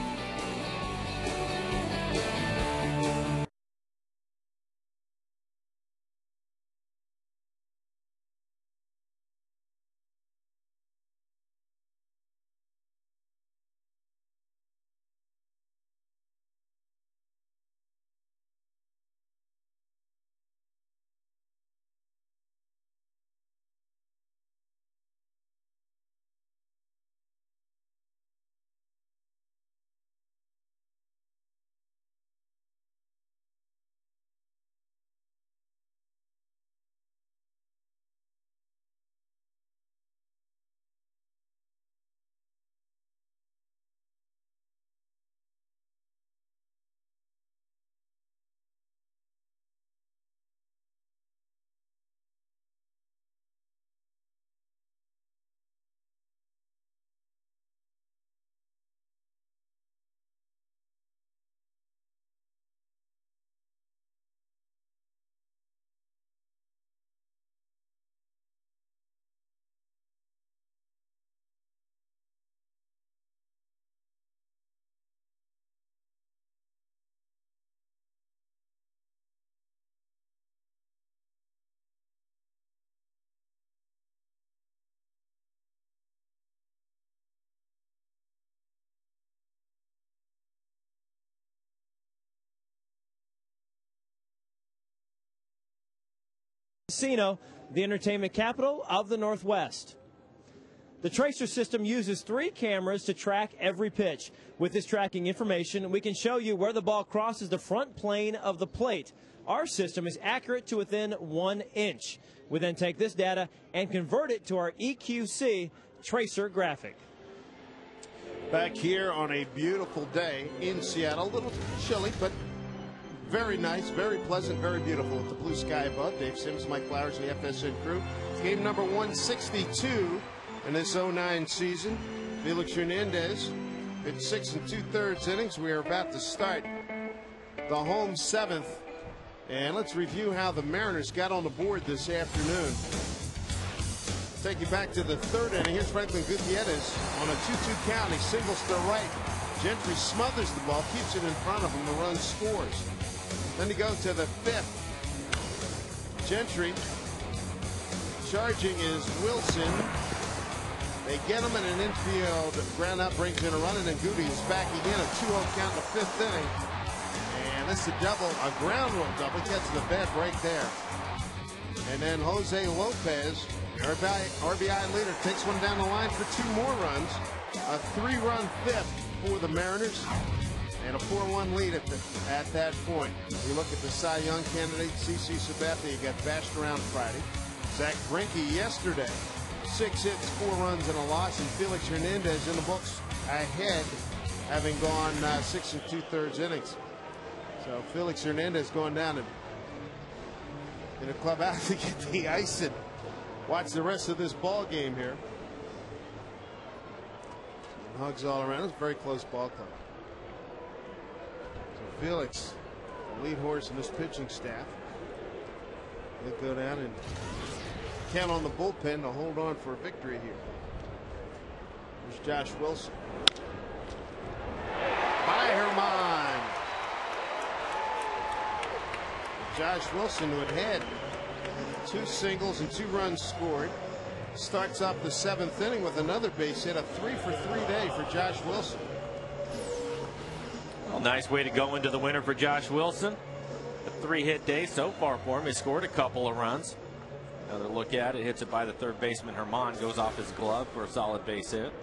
Casino, the entertainment capital of the Northwest. The Tracer system uses 3 cameras to track every pitch. With this tracking information, we can show you where the ball crosses the front plane of the plate. Our system is accurate to within 1 inch. We then take this data and convert it to our EQC Tracer graphic. Back here on a beautiful day in Seattle. A little chilly, but very nice, very pleasant, very beautiful with the blue sky above. Dave Sims, Mike Flowers, and the FSN crew. It's game number 162 in this 09 season. Felix Hernandez pitched 6 2/3 innings. We are about to start the home 7th. And let's review how the Mariners got on the board this afternoon. Take you back to the 3rd inning. Here's Franklin Gutierrez on a 2-2 count. He singles to right. Gentry smothers the ball, keeps it in front of him. The run scores. Then you go to the 5th. Gentry charging is Wilson. They get him in an infield ground out, brings in a run, and then Goody is back again. A 2-0 count in the 5th inning. And this is a double, a ground rule double. Gets the bad break there. And then Jose Lopez, RBI leader, takes one down the line for 2 more runs. A 3-run 5th for the Mariners. And a 4-1 lead at that point. You look at the Cy Young candidate, CC Sabathia, got bashed around Friday. Zach Greinke yesterday, 6 hits, 4 runs, and a loss. And Felix Hernandez in the books ahead, having gone 6 2/3 innings. So Felix Hernandez going down in the clubhouse to get the ice and watch the rest of this ball game here. And hugs all around. It's a very close ball club. Felix, the lead horse in this pitching staff. He'll go down and count on the bullpen to hold on for a victory here. There's Josh Wilson. By Herman. Josh Wilson, who had 2 singles and 2 runs scored, starts off the 7th inning with another base hit. A 3-for-3 day for Josh Wilson. Well, nice way to go into the winter for Josh Wilson. A 3-hit day so far for him. He scored a couple of runs. Another look at it. Hits it by the third baseman Herman. Goes off his glove for a solid base hit.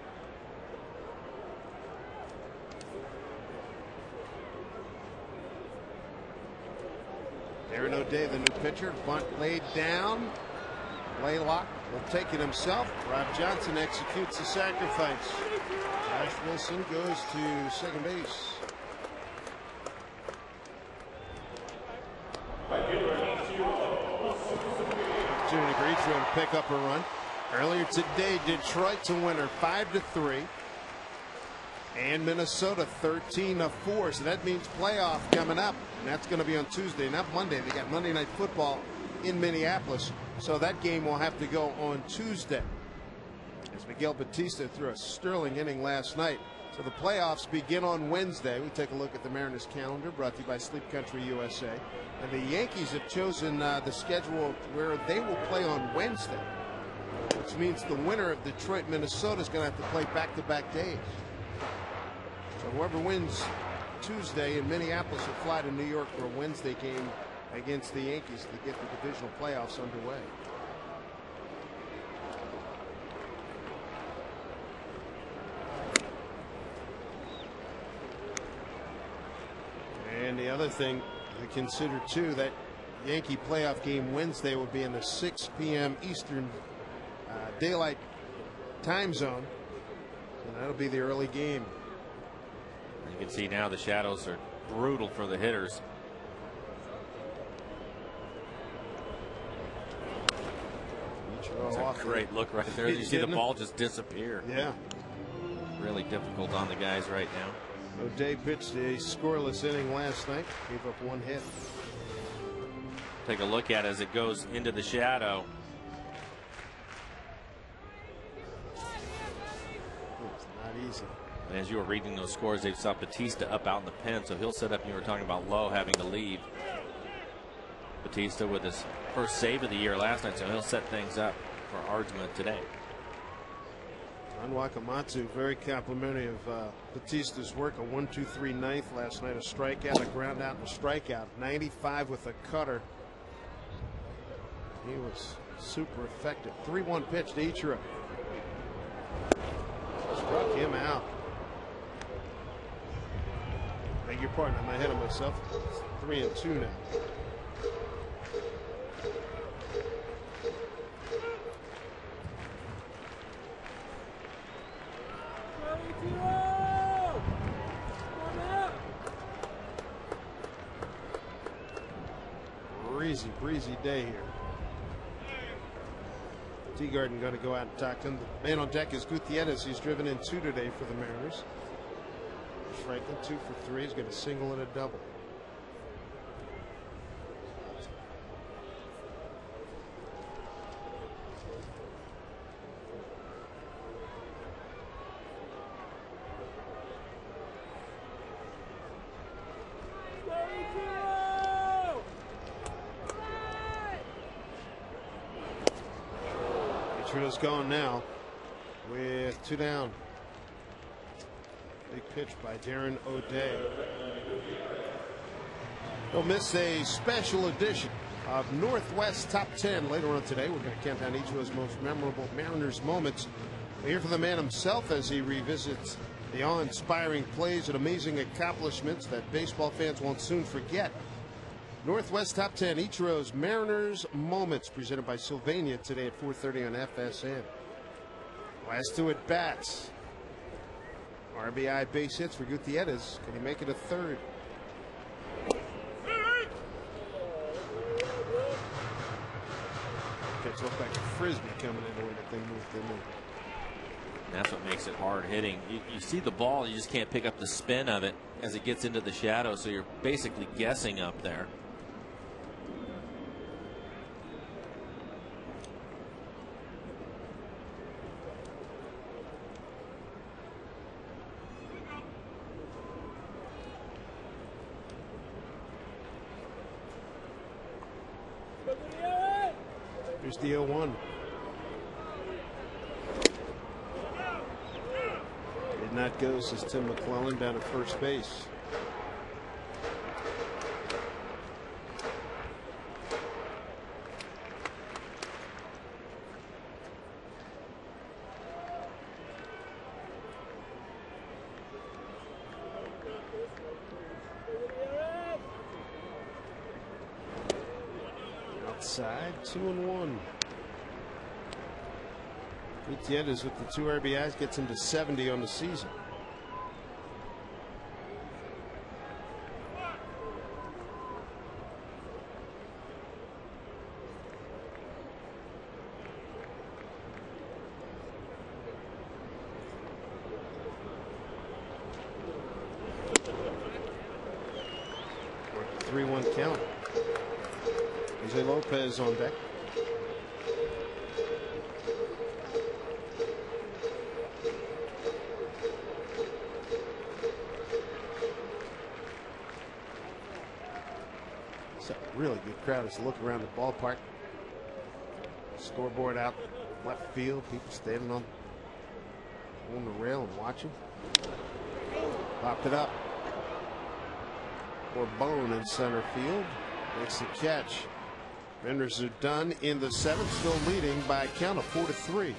Aaron O'Day, the new pitcher. Bunt laid down. Laylock will take it himself. Rob Johnson executes the sacrifice. Josh Wilson goes to second base. Opportunity for Ichiro to pick up a run. Earlier today, Detroit to win her 5-3. And Minnesota 13-4. So that means playoff coming up. And that's going to be on Tuesday, not Monday. They got Monday Night Football in Minneapolis. So that game will have to go on Tuesday. As Miguel Batista threw a sterling inning last night. So the playoffs begin on Wednesday. We take a look at the Mariners calendar, brought to you by Sleep Country USA. And the Yankees have chosen the schedule where they will play on Wednesday, which means the winner of Detroit, Minnesota is going to have to play back-to-back days. So whoever wins Tuesday in Minneapolis will fly to New York for a Wednesday game against the Yankees to get the divisional playoffs underway. And the other thing to consider too, that Yankee playoff game Wednesday will be in the 6 p.m. Eastern daylight time zone, and that'll be the early game. You can see now the shadows are brutal for the hitters. That's a great look right there. You see the ball just disappear. Yeah. Really difficult on the guys right now. O'Day pitched a scoreless inning last night. Gave up 1 hit. Take a look at it as it goes into the shadow. It's not easy. And as you were reading those scores, they've saw Batista up out in the pen, so he'll set up. You were talking about Lowe having to leave. Batista with his first save of the year last night, so he'll set things up for Ardsma today. Ron Wakamatsu, very complimentary of Batista's work. A 1-2-3 ninth last night, a strikeout, a ground out, and a strikeout. 95 with a cutter. He was super effective. 3-1 pitch to Ichiro. Struck him out. Beg your pardon, I'm ahead of myself. 3-2 now. Breezy day here. Teagarden going to go out and talk to him. The man on deck is Gutierrez. He's driven in 2 today for the Mariners. Franklin 2 for 3. He's got a single and a double. Ichiro's gone now with 2 down. Big pitch by Darren O'Day. We'll miss a special edition of Northwest Top 10 later on today. We're going to count down Ichiro's most memorable Mariners moments. We'll hear from the man himself as he revisits the awe-inspiring plays and amazing accomplishments that baseball fans won't soon forget. Northwest Top 10, Ichiro's Mariners moments, presented by Sylvania today at 4:30 on FSN. Last 2 at bats. RBI base hits for Gutierrez. Can he make it a third? Pitch looked like a frisbee coming in the way that thing moved in there. That's what makes it hard hitting. You see the ball, you just can't pick up the spin of it as it gets into the shadow, so you're basically guessing up there. Here's the 0-1. Did not go, says Tim McClellan down at first base. Outside, 2-1. Gutierrez with the 2 RBIs gets him to 70 on the season. Worked the 3-1 count. Jose Lopez on deck. It's a really good crowd as you look around the ballpark. Scoreboard out left field. People standing on the rail and watching. Popped it up. For Bone in center field. Makes the catch. Mariners are done in the 7th, still leading by a count of 4-3.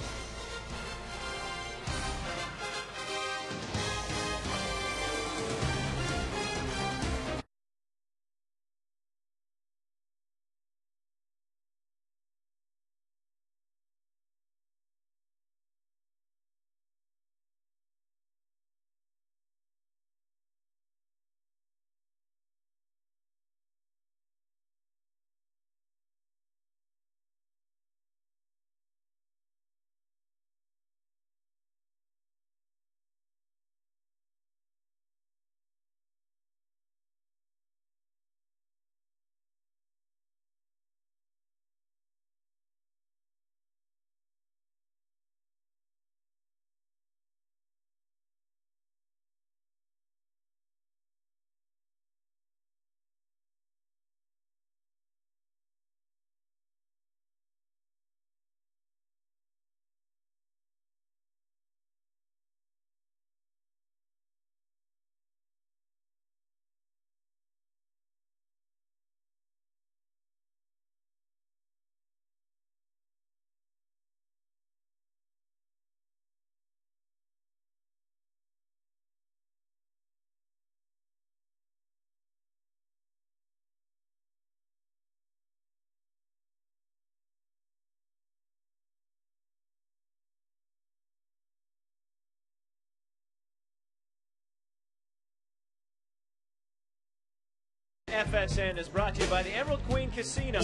FSN is brought to you by the Emerald Queen Casino,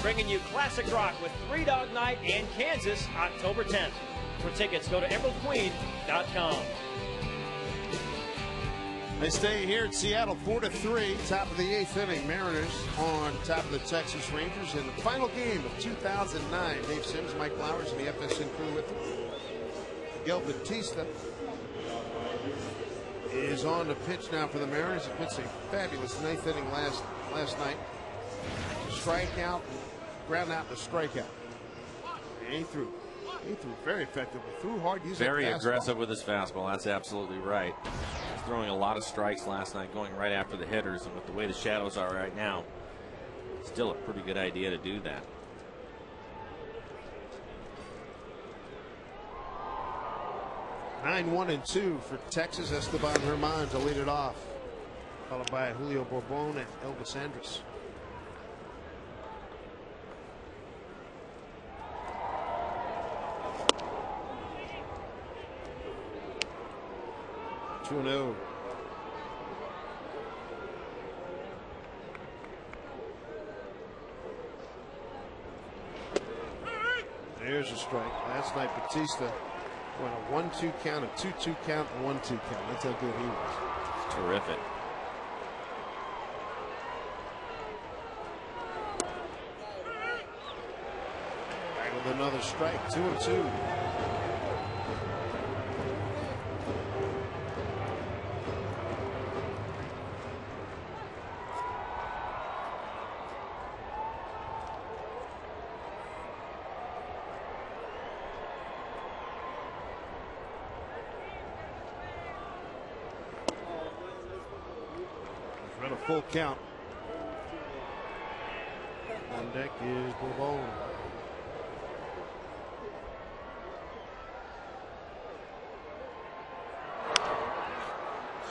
bringing you classic rock with Three Dog Night in Kansas, October 10th. For tickets, go to emeraldqueen.com. They stay here at Seattle 4-3, top of the 8th inning. Mariners on top of the Texas Rangers in the final game of 2009. Dave Sims, Mike Flowers, and the FSN crew with them. Miguel Batista is on the pitch now for the Mariners. He pitched a fabulous 9th inning last night. Strikeout, ground out to strikeout. And he threw very effectively. Threw hard, using very aggressive with his fastball. That's absolutely right. He's throwing a lot of strikes last night, going right after the hitters, and with the way the shadows are right now, still a pretty good idea to do that. 9-1-2 for Texas. Esteban Herman to lead it off, followed by Julio Bourbon and Elvis Andrus. Two and 0. There's a strike. Last night Batista went a 1-2 count, a 2-2 count, a 1-2 count. That's how good he was. It's terrific. Back with another strike. 2-2. full count. On deck is Bourbon.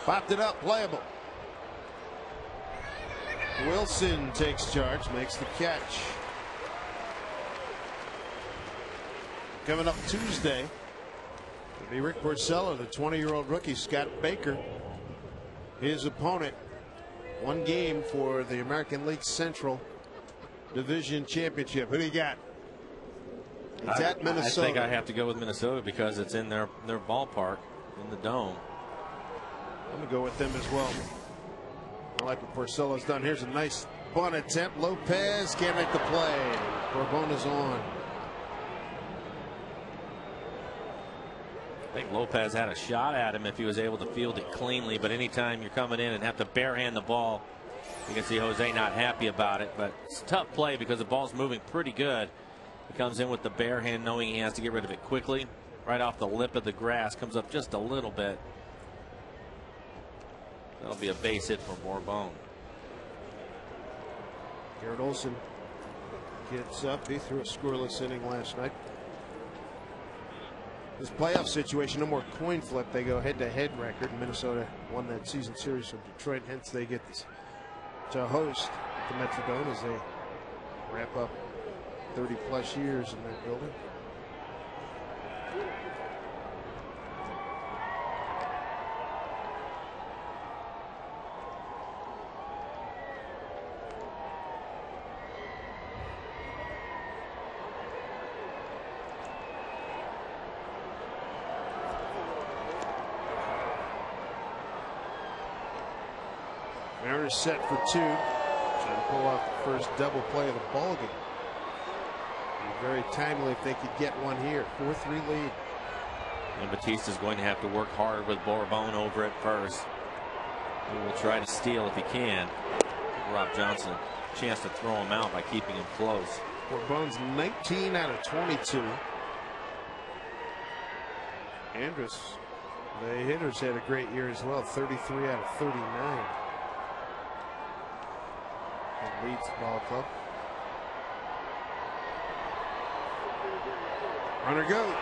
Popped it up, playable. Wilson takes charge, makes the catch. Coming up Tuesday will be Rick Porcello, the 20-year-old rookie. Scott Baker, his opponent. One game for the American League Central Division Championship. Who do you got? It's at Minnesota. I think I have to go with Minnesota because it's in their ballpark in the dome. I'm going to go with them as well. I like what Porcello's done. Here's a nice bunt attempt. Lopez can't make the play. Bourbon is on. I think Lopez had a shot at him if he was able to field it cleanly, but anytime you're coming in and have to barehand the ball, you can see Jose not happy about it. But it's a tough play because the ball's moving pretty good. He comes in with the bare hand knowing he has to get rid of it quickly. Right off the lip of the grass, comes up just a little bit. That'll be a base hit for Bourbon. Garrett Olson gets up. He threw a scoreless inning last night. This playoff situation, no more coin flip. They go head-to-head record. Minnesota won that season series from Detroit. Hence, they get to host the Metrodome as they wrap up 30-plus years in that building. Mariners set for two. Trying to pull off the first double play of the ball game. Be very timely if they could get one here. 4-3 lead. And Batista's going to have to work hard with Bourbon over at first. He will try to steal if he can. Rob Johnson a chance to throw him out by keeping him close. Bourbon's 19 out of 22. Andrus, the hitters, had a great year as well. 33 out of 39. Leads the ball club. Runner goes.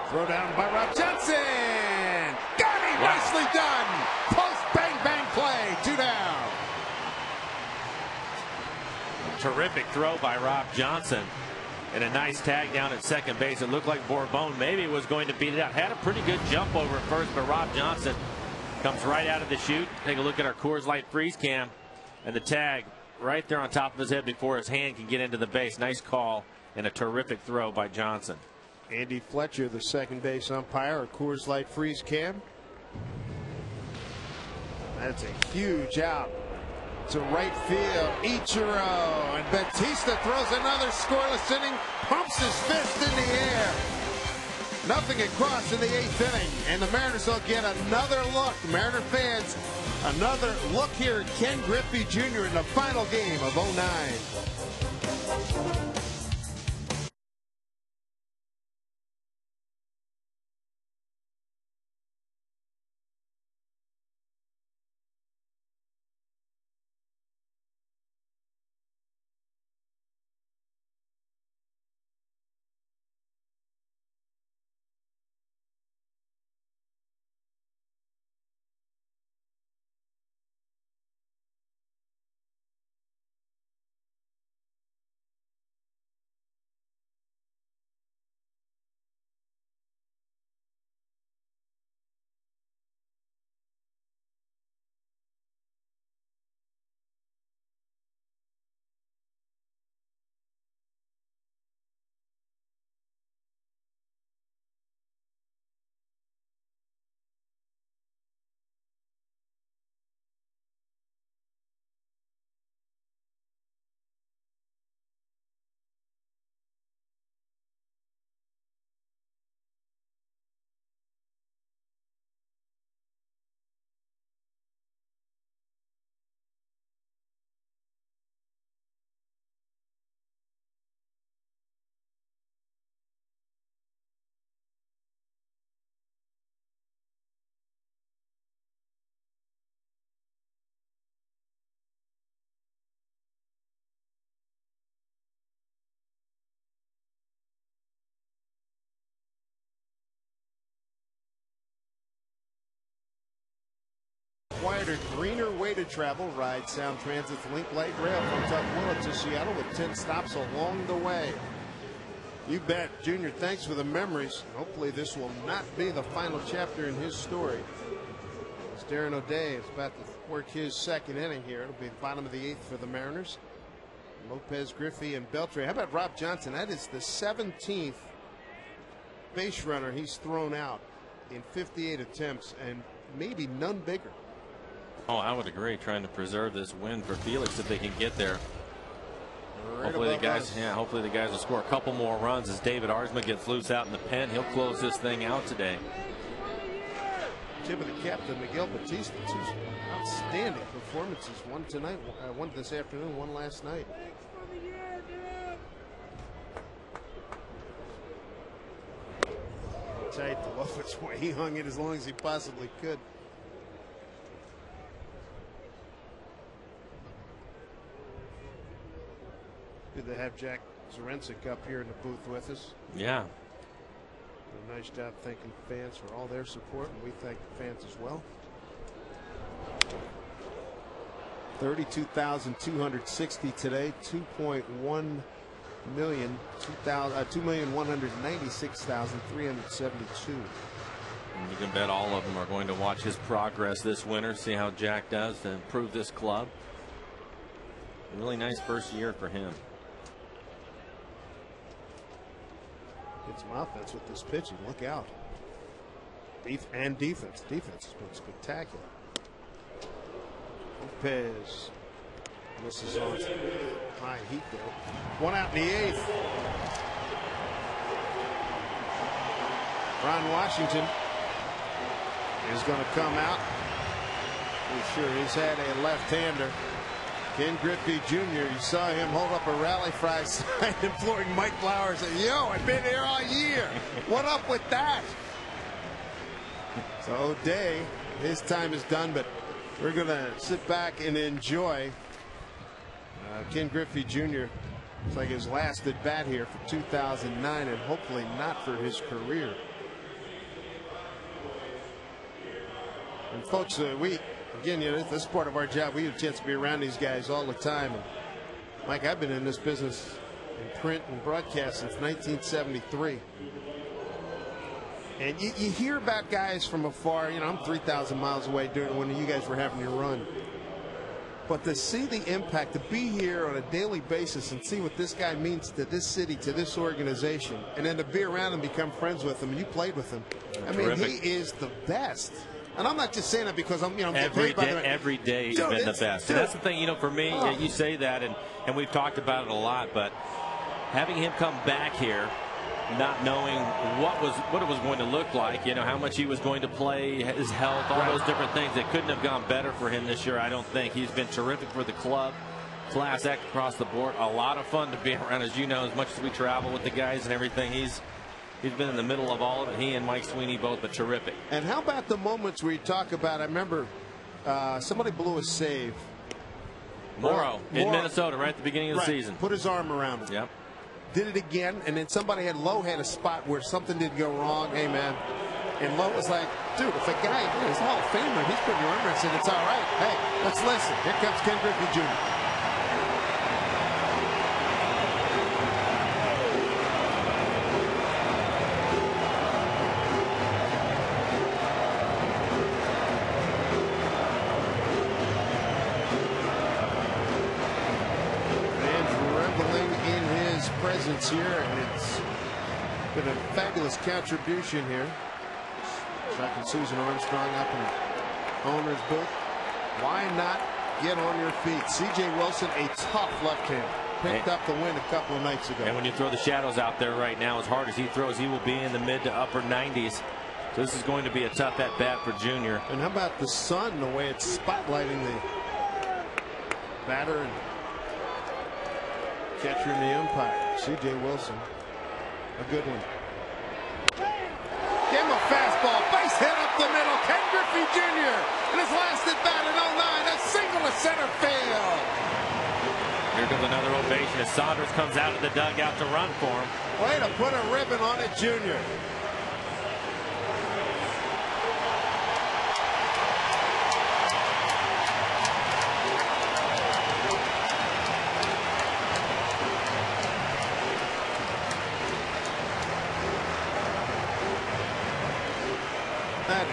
Throw down by Rob Johnson. Got him! Wow. Nicely done. Post bang bang play. 2 down. Terrific throw by Rob Johnson. And a nice tag down at second base. It looked like Bourbon maybe was going to beat it out. Had a pretty good jump over at first, but Rob Johnson comes right out of the chute. Take a look at our Coors Light freeze cam. And the tag right there on top of his head before his hand can get into the base. Nice call and a terrific throw by Johnson. Andy Fletcher, the second base umpire, a Coors Light freeze cam. That's a huge out to right field. Ichiro, and Batista throws another scoreless inning, pumps his fist in the air. Nothing across in the 8th inning, and the Mariners will get another look. Mariner fans, another look here at Ken Griffey Jr. in the final game of '09. brighter, greener way to travel. Ride Sound Transit's Link Light Rail from Tukwila to Seattle with 10 stops along the way. You bet. Junior, thanks for the memories. Hopefully this will not be the final chapter in his story. As Darren O'Day is about to work his second inning here. It'll be bottom of the 8th for the Mariners. Lopez, Griffey, and Beltre. How about Rob Johnson? That is the 17th base runner he's thrown out in 58 attempts, and maybe none bigger. Oh, I would agree. Trying to preserve this win for Felix if they can get there. Right, hopefully the guys will score a couple more runs as David Arsma gets loose out in the pen. He'll close this thing out today. Tip of the cap to Miguel Batista. Two outstanding performances. One tonight, one this afternoon, one last night. Tight to love which way he hung it as long as he possibly could. Good to have Jack Zarensik up here in the booth with us. Yeah. A nice job thanking fans for all their support, and we thank the fans as well. 32,260 today, 2.1 million, 2,196,372. And you can bet all of them are going to watch his progress this winter, see how Jack does to improve this club. A really nice first year for him. Get some offense with this pitching. Look out. And defense. Defense has been spectacular. Lopez. This is on high heat there. One out in the 8th. Ron Washington is going to come out. Pretty sure he's had a left-hander. Ken Griffey Jr., you saw him hold up a rally fry sign imploring Mike Flowers. Yo, I've been here all year. What up with that? So O'Day, his time is done, but we're going to sit back and enjoy Ken Griffey Jr. It's like his last at bat here for 2009, and hopefully not for his career. And folks, again, you know, this is part of our job. We have a chance to be around these guys all the time. And Mike, I've been in this business in print and broadcast since 1973. And you hear about guys from afar. You know, I'm 3,000 miles away during when you guys were having your run. But to see the impact, to be here on a daily basis and see what this guy means to this city, to this organization, and then to be around and become friends with him, and you played with him. I mean, he is the best. And I'm not just saying that because I'm, you know, every day has been the best. And that's the thing, you know, for me, you say that, and we've talked about it a lot, but having him come back here, not knowing what it was going to look like, you know, how much he was going to play, his health, all those different things that couldn't have gone better for him this year. I don't think. He's been terrific for the club. Class act across the board. A lot of fun to be around, as you know, as much as we travel with the guys and everything. He's been in the middle of all of it. He and Mike Sweeney both, but terrific. And how about the moments where you talk about, I remember somebody blew a save. Morrow in Minnesota right at the beginning of the season. Put his arm around him. Yep. Did it again, and then somebody Lowe had a spot where something did go wrong. Hey, man. And Lowe was like, dude, if a guy is Hall of Famer, he's putting your arm around and said, it's all right. Hey, let's listen. Here comes Ken Griffey Jr. Here, and it's been a fabulous contribution here. Tracking Susan Armstrong up in owner's booth. Why not get on your feet? C.J. Wilson, a tough left-hander, picked up the win a couple of nights ago. And when you throw the shadows out there right now, as hard as he throws, he will be in the mid to upper 90s. So this is going to be a tough at-bat for Junior. And how about the sun, the way it's spotlighting the batter and catcher and the umpire. C.J. Wilson, a good one. Give him a fastball, base hit up the middle. Ken Griffey Jr. in his last at bat in 09, a single to center field. Here comes another ovation as Saunders comes out of the dugout to run for him. Way to put a ribbon on it, Junior.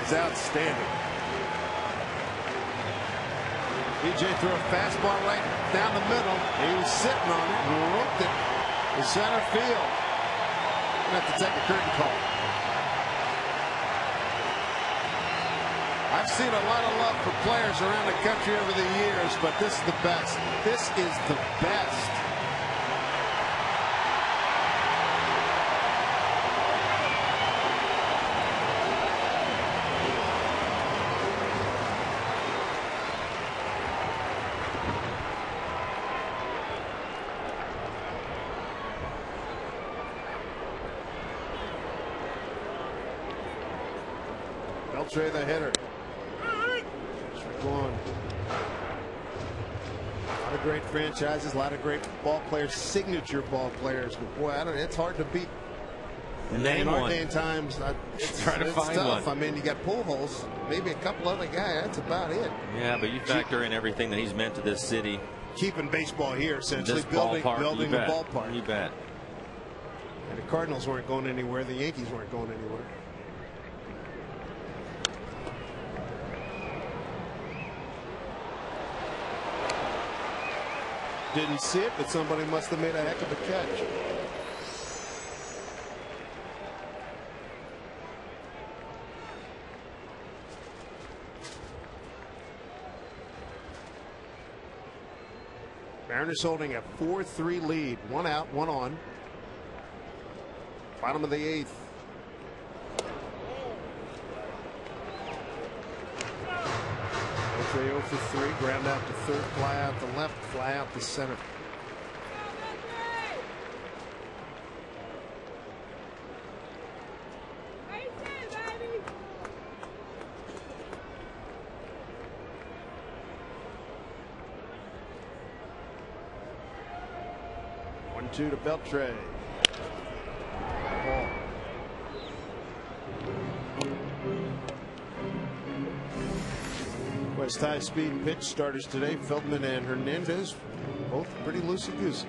is outstanding. DJ threw a fastball right down the middle. He was sitting on it and roped it to center field. Gonna have to take a curtain call. I've seen a lot of love for players around the country over the years, but this is the best. This is the best. Beltre the hitter. Going. A lot of great franchises, a lot of great ball players, signature ball players. But boy, I don't. It's hard to beat. Name in our one. day and times, it's Try to find tough. one. I mean, you got Pujols, maybe a couple other guys. That's about it. Yeah, but you factor in everything that he's meant to this city. Keeping baseball here, essentially This building ballpark, the ballpark. You bet. And the Cardinals weren't going anywhere. The Yankees weren't going anywhere. Didn't see it, but somebody must have made a heck of a catch. Mariners holding a 4-3 lead. 1 out, 1 on. Bottom of the 8th. Beltre 0 for 3. Ground out to third. Fly out to left. Fly out to center. Two to Beltre. Ball. West high speed pitch starters today. Feldman and Hernandez both pretty loosey-goosey.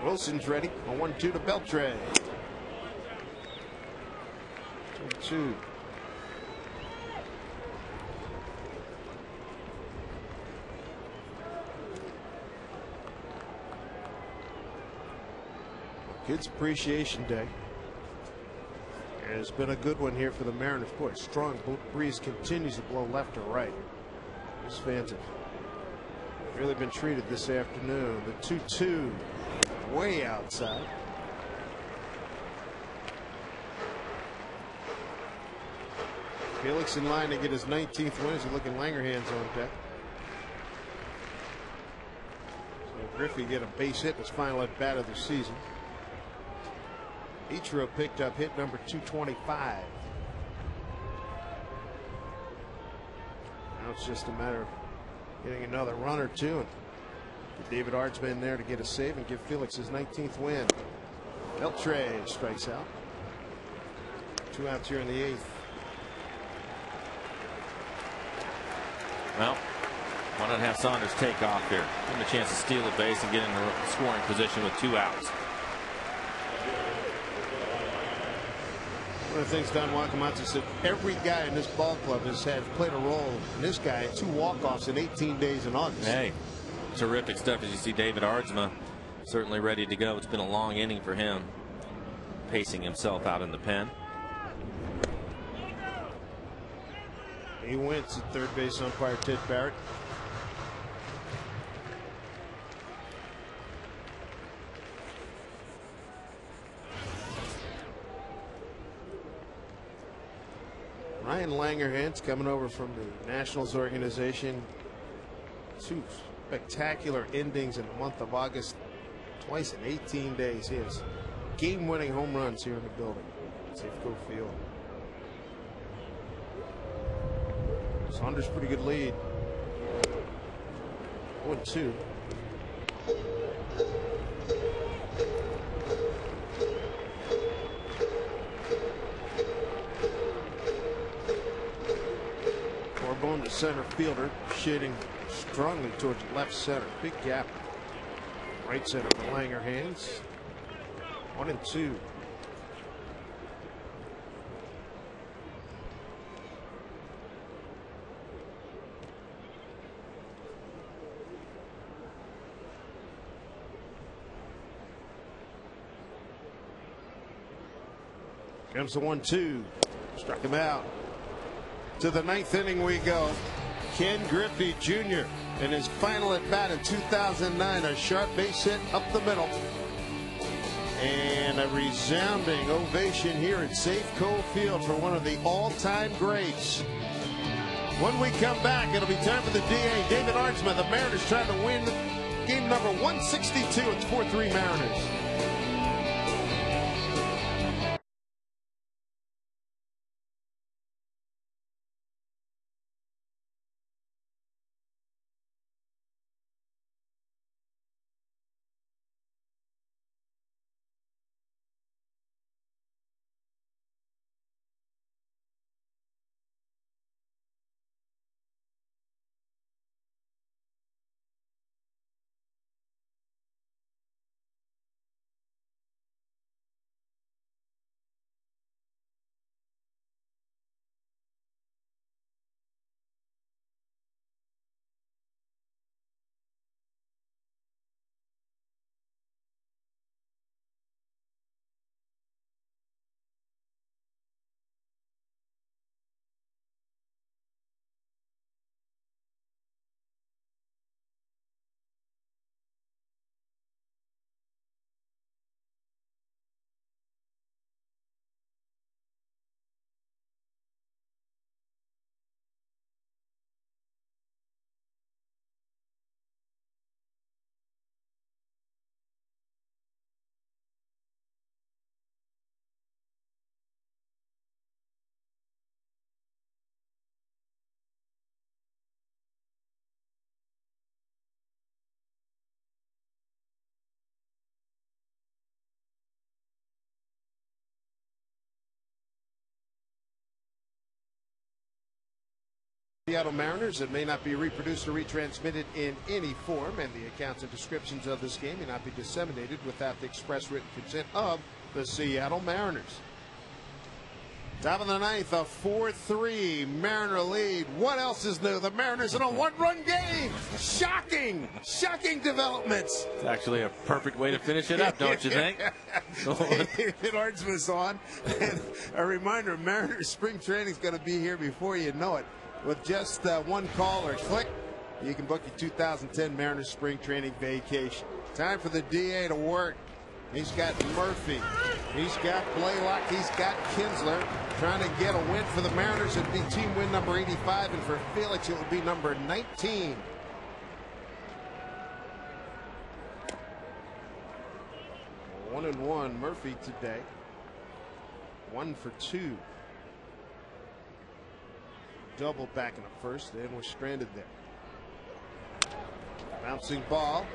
Wilson's ready. A 1-2 to Beltre. 2. Kids Appreciation Day. It's been a good one here for the Mariners. Boy, strong breeze continues to blow left or right. These fans have really been treated this afternoon. The 2-2 way outside. Felix in line to get his 19th win as you look at Langerhans on deck. So Griffey get a base hit in his final at bat of the season. Ichiro picked up hit number 225. Now it's just a matter of getting another run or two and get David Ardsman in there to get a save and give Felix his 19th win. Beltre strikes out. 2 outs here in the 8th. Well, why not have Saunders take off here? Give him a chance to steal a base and get in the scoring position with 2 outs. One of the things Don Wakamatsu said, every guy in this ball club has played a role in this guy. 2 walk-offs in 18 days in August. Hey, terrific stuff as you see David Ardsma certainly ready to go. It's been a long inning for him, pacing himself out in the pen. He wins at third base umpire Ted Barrett. Ryan Langerhans coming over from the Nationals organization. 2 spectacular endings in the month of August. Twice in 18 days. He has game-winning home runs here in the building. Safeco Field. Saunders pretty good lead. 1-2. Corbone the center fielder, shading strongly towards left center. Big gap. Right center for Langer hands. 1-2. Comes the 1-2. Struck him out. To the 9th inning we go. Ken Griffey Jr. in his final at bat in 2009. A sharp base hit up the middle. And a resounding ovation here at Safeco Field for one of the all-time greats. When we come back, it'll be time for the DA. David Ardsma, the Mariners trying to win game number 162. It's 4-3 Mariners. Seattle Mariners. It may not be reproduced or retransmitted in any form, and the accounts and descriptions of this game may not be disseminated without the express written consent of the Seattle Mariners. Top of the 9th, a 4-3 Mariner lead. What else is new? The Mariners in a one-run game. Shocking developments. It's actually a perfect way to finish it up, don't you think? David Ardsma's on. And a reminder, Mariners spring training is going to be here before you know it. With just one call or click, you can book your 2010 Mariners spring training vacation. Time for the DA to work. He's got Murphy. He's got Blaylock. He's got Kinsler trying to get a win for the Mariners. It'd be team win number 85, and for Felix, it would be number 19. One and one Murphy today. 1 for 2. Double back in the first, and we're stranded there. Bouncing ball,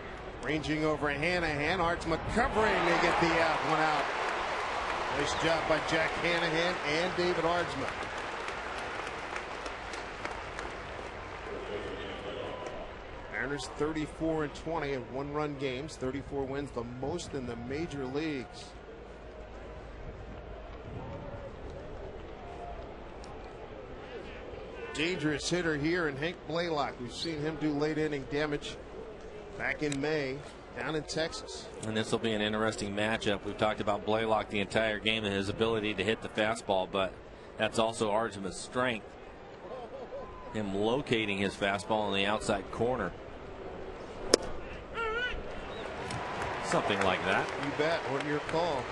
ranging over Hanahan. Ardsma covering. They get the out. 1 out. Nice job by Jack Hanahan and David Ardsma. Mariners 34-20 in one-run games. 34 wins, the most in the major leagues. Dangerous hitter here, and Hank Blaylock. We've seen him do late inning damage back in May down in Texas. And this will be an interesting matchup. We've talked about Blaylock the entire game and his ability to hit the fastball, but that's also Ardsma's strength. Him locating his fastball in the outside corner. Something like that. You bet. What your call?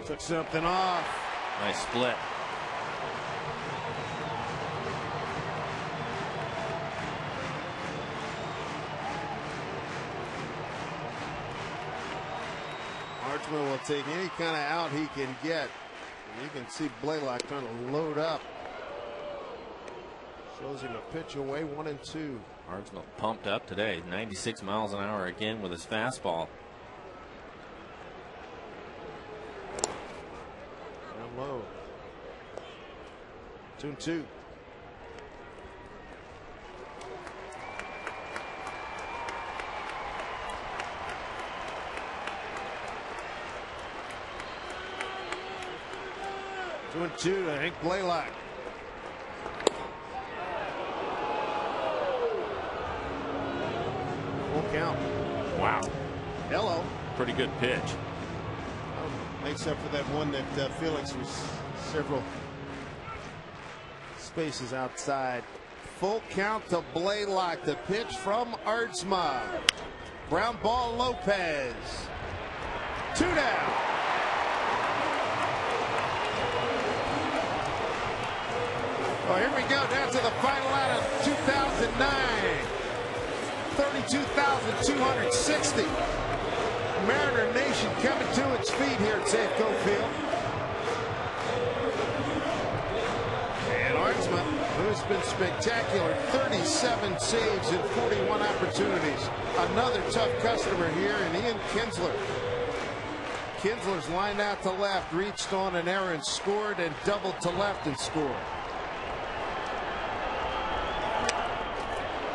Took something off. Nice split. Ardsma will take any kind of out he can get. And you can see Blaylock trying to load up. Shows him a pitch away, 1-2. Ardsma pumped up today. 96 miles an hour again with his fastball. 2-2. Two and two to Hank Blaylock. Full count. Wow. Hello. Pretty good pitch. Makes up for that one that Felix was several spaces outside. Full count to Blaylock. The pitch from Aardsma. Ground ball Lopez. 2 down. Oh, here we go, down to the final out of 2009. 32,260. Mariner Nation coming to its feet here at Safeco Field. And Aardsma, who's been spectacular, 37 saves in 41 opportunities. Another tough customer here, and Ian Kinsler. Kinsler's lined out to left, reached on an error and scored, and doubled to left and scored.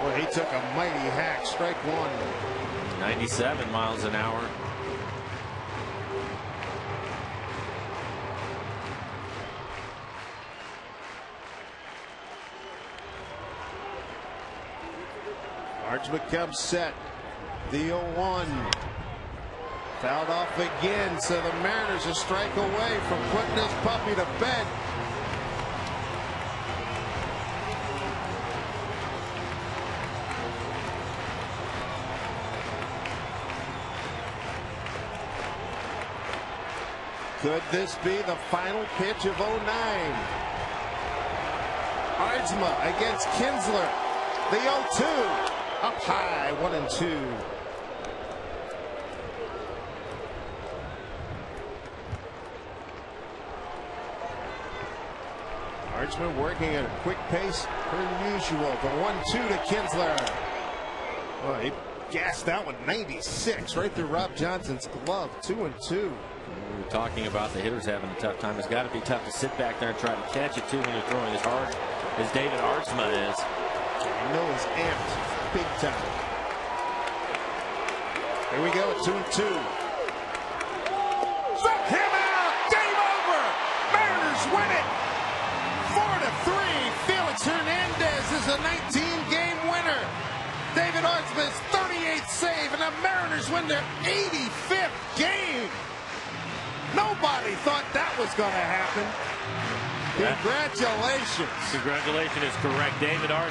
Boy, he took a mighty hack. Strike one. 97 miles an hour. Aardsma comes set. The 0-1. Fouled off again, so the Mariners a strike away from putting this puppy to bed. Could this be the final pitch of 09? Aardsma against Kinsler. The 0-2. Up high, 1-2. Aardsma working at a quick pace per usual. The 1-2 to Kinsler. Well, he gassed that one 96 right through Rob Johnson's glove. 2-2. We were talking about the hitters having a tough time. It's got to be tough to sit back there and try to catch it too when you're throwing as hard as David Aardsma is. I know he's amped big time. Here we go at 2-2. Struck him out. Game over. Mariners win it. 4-3. Felix Hernandez is a 19-game winner. David Aardsma's 38th save, and the Mariners win their 85th game. Nobody thought that was going to happen. Congratulations. Congratulations is correct. David Aardsma.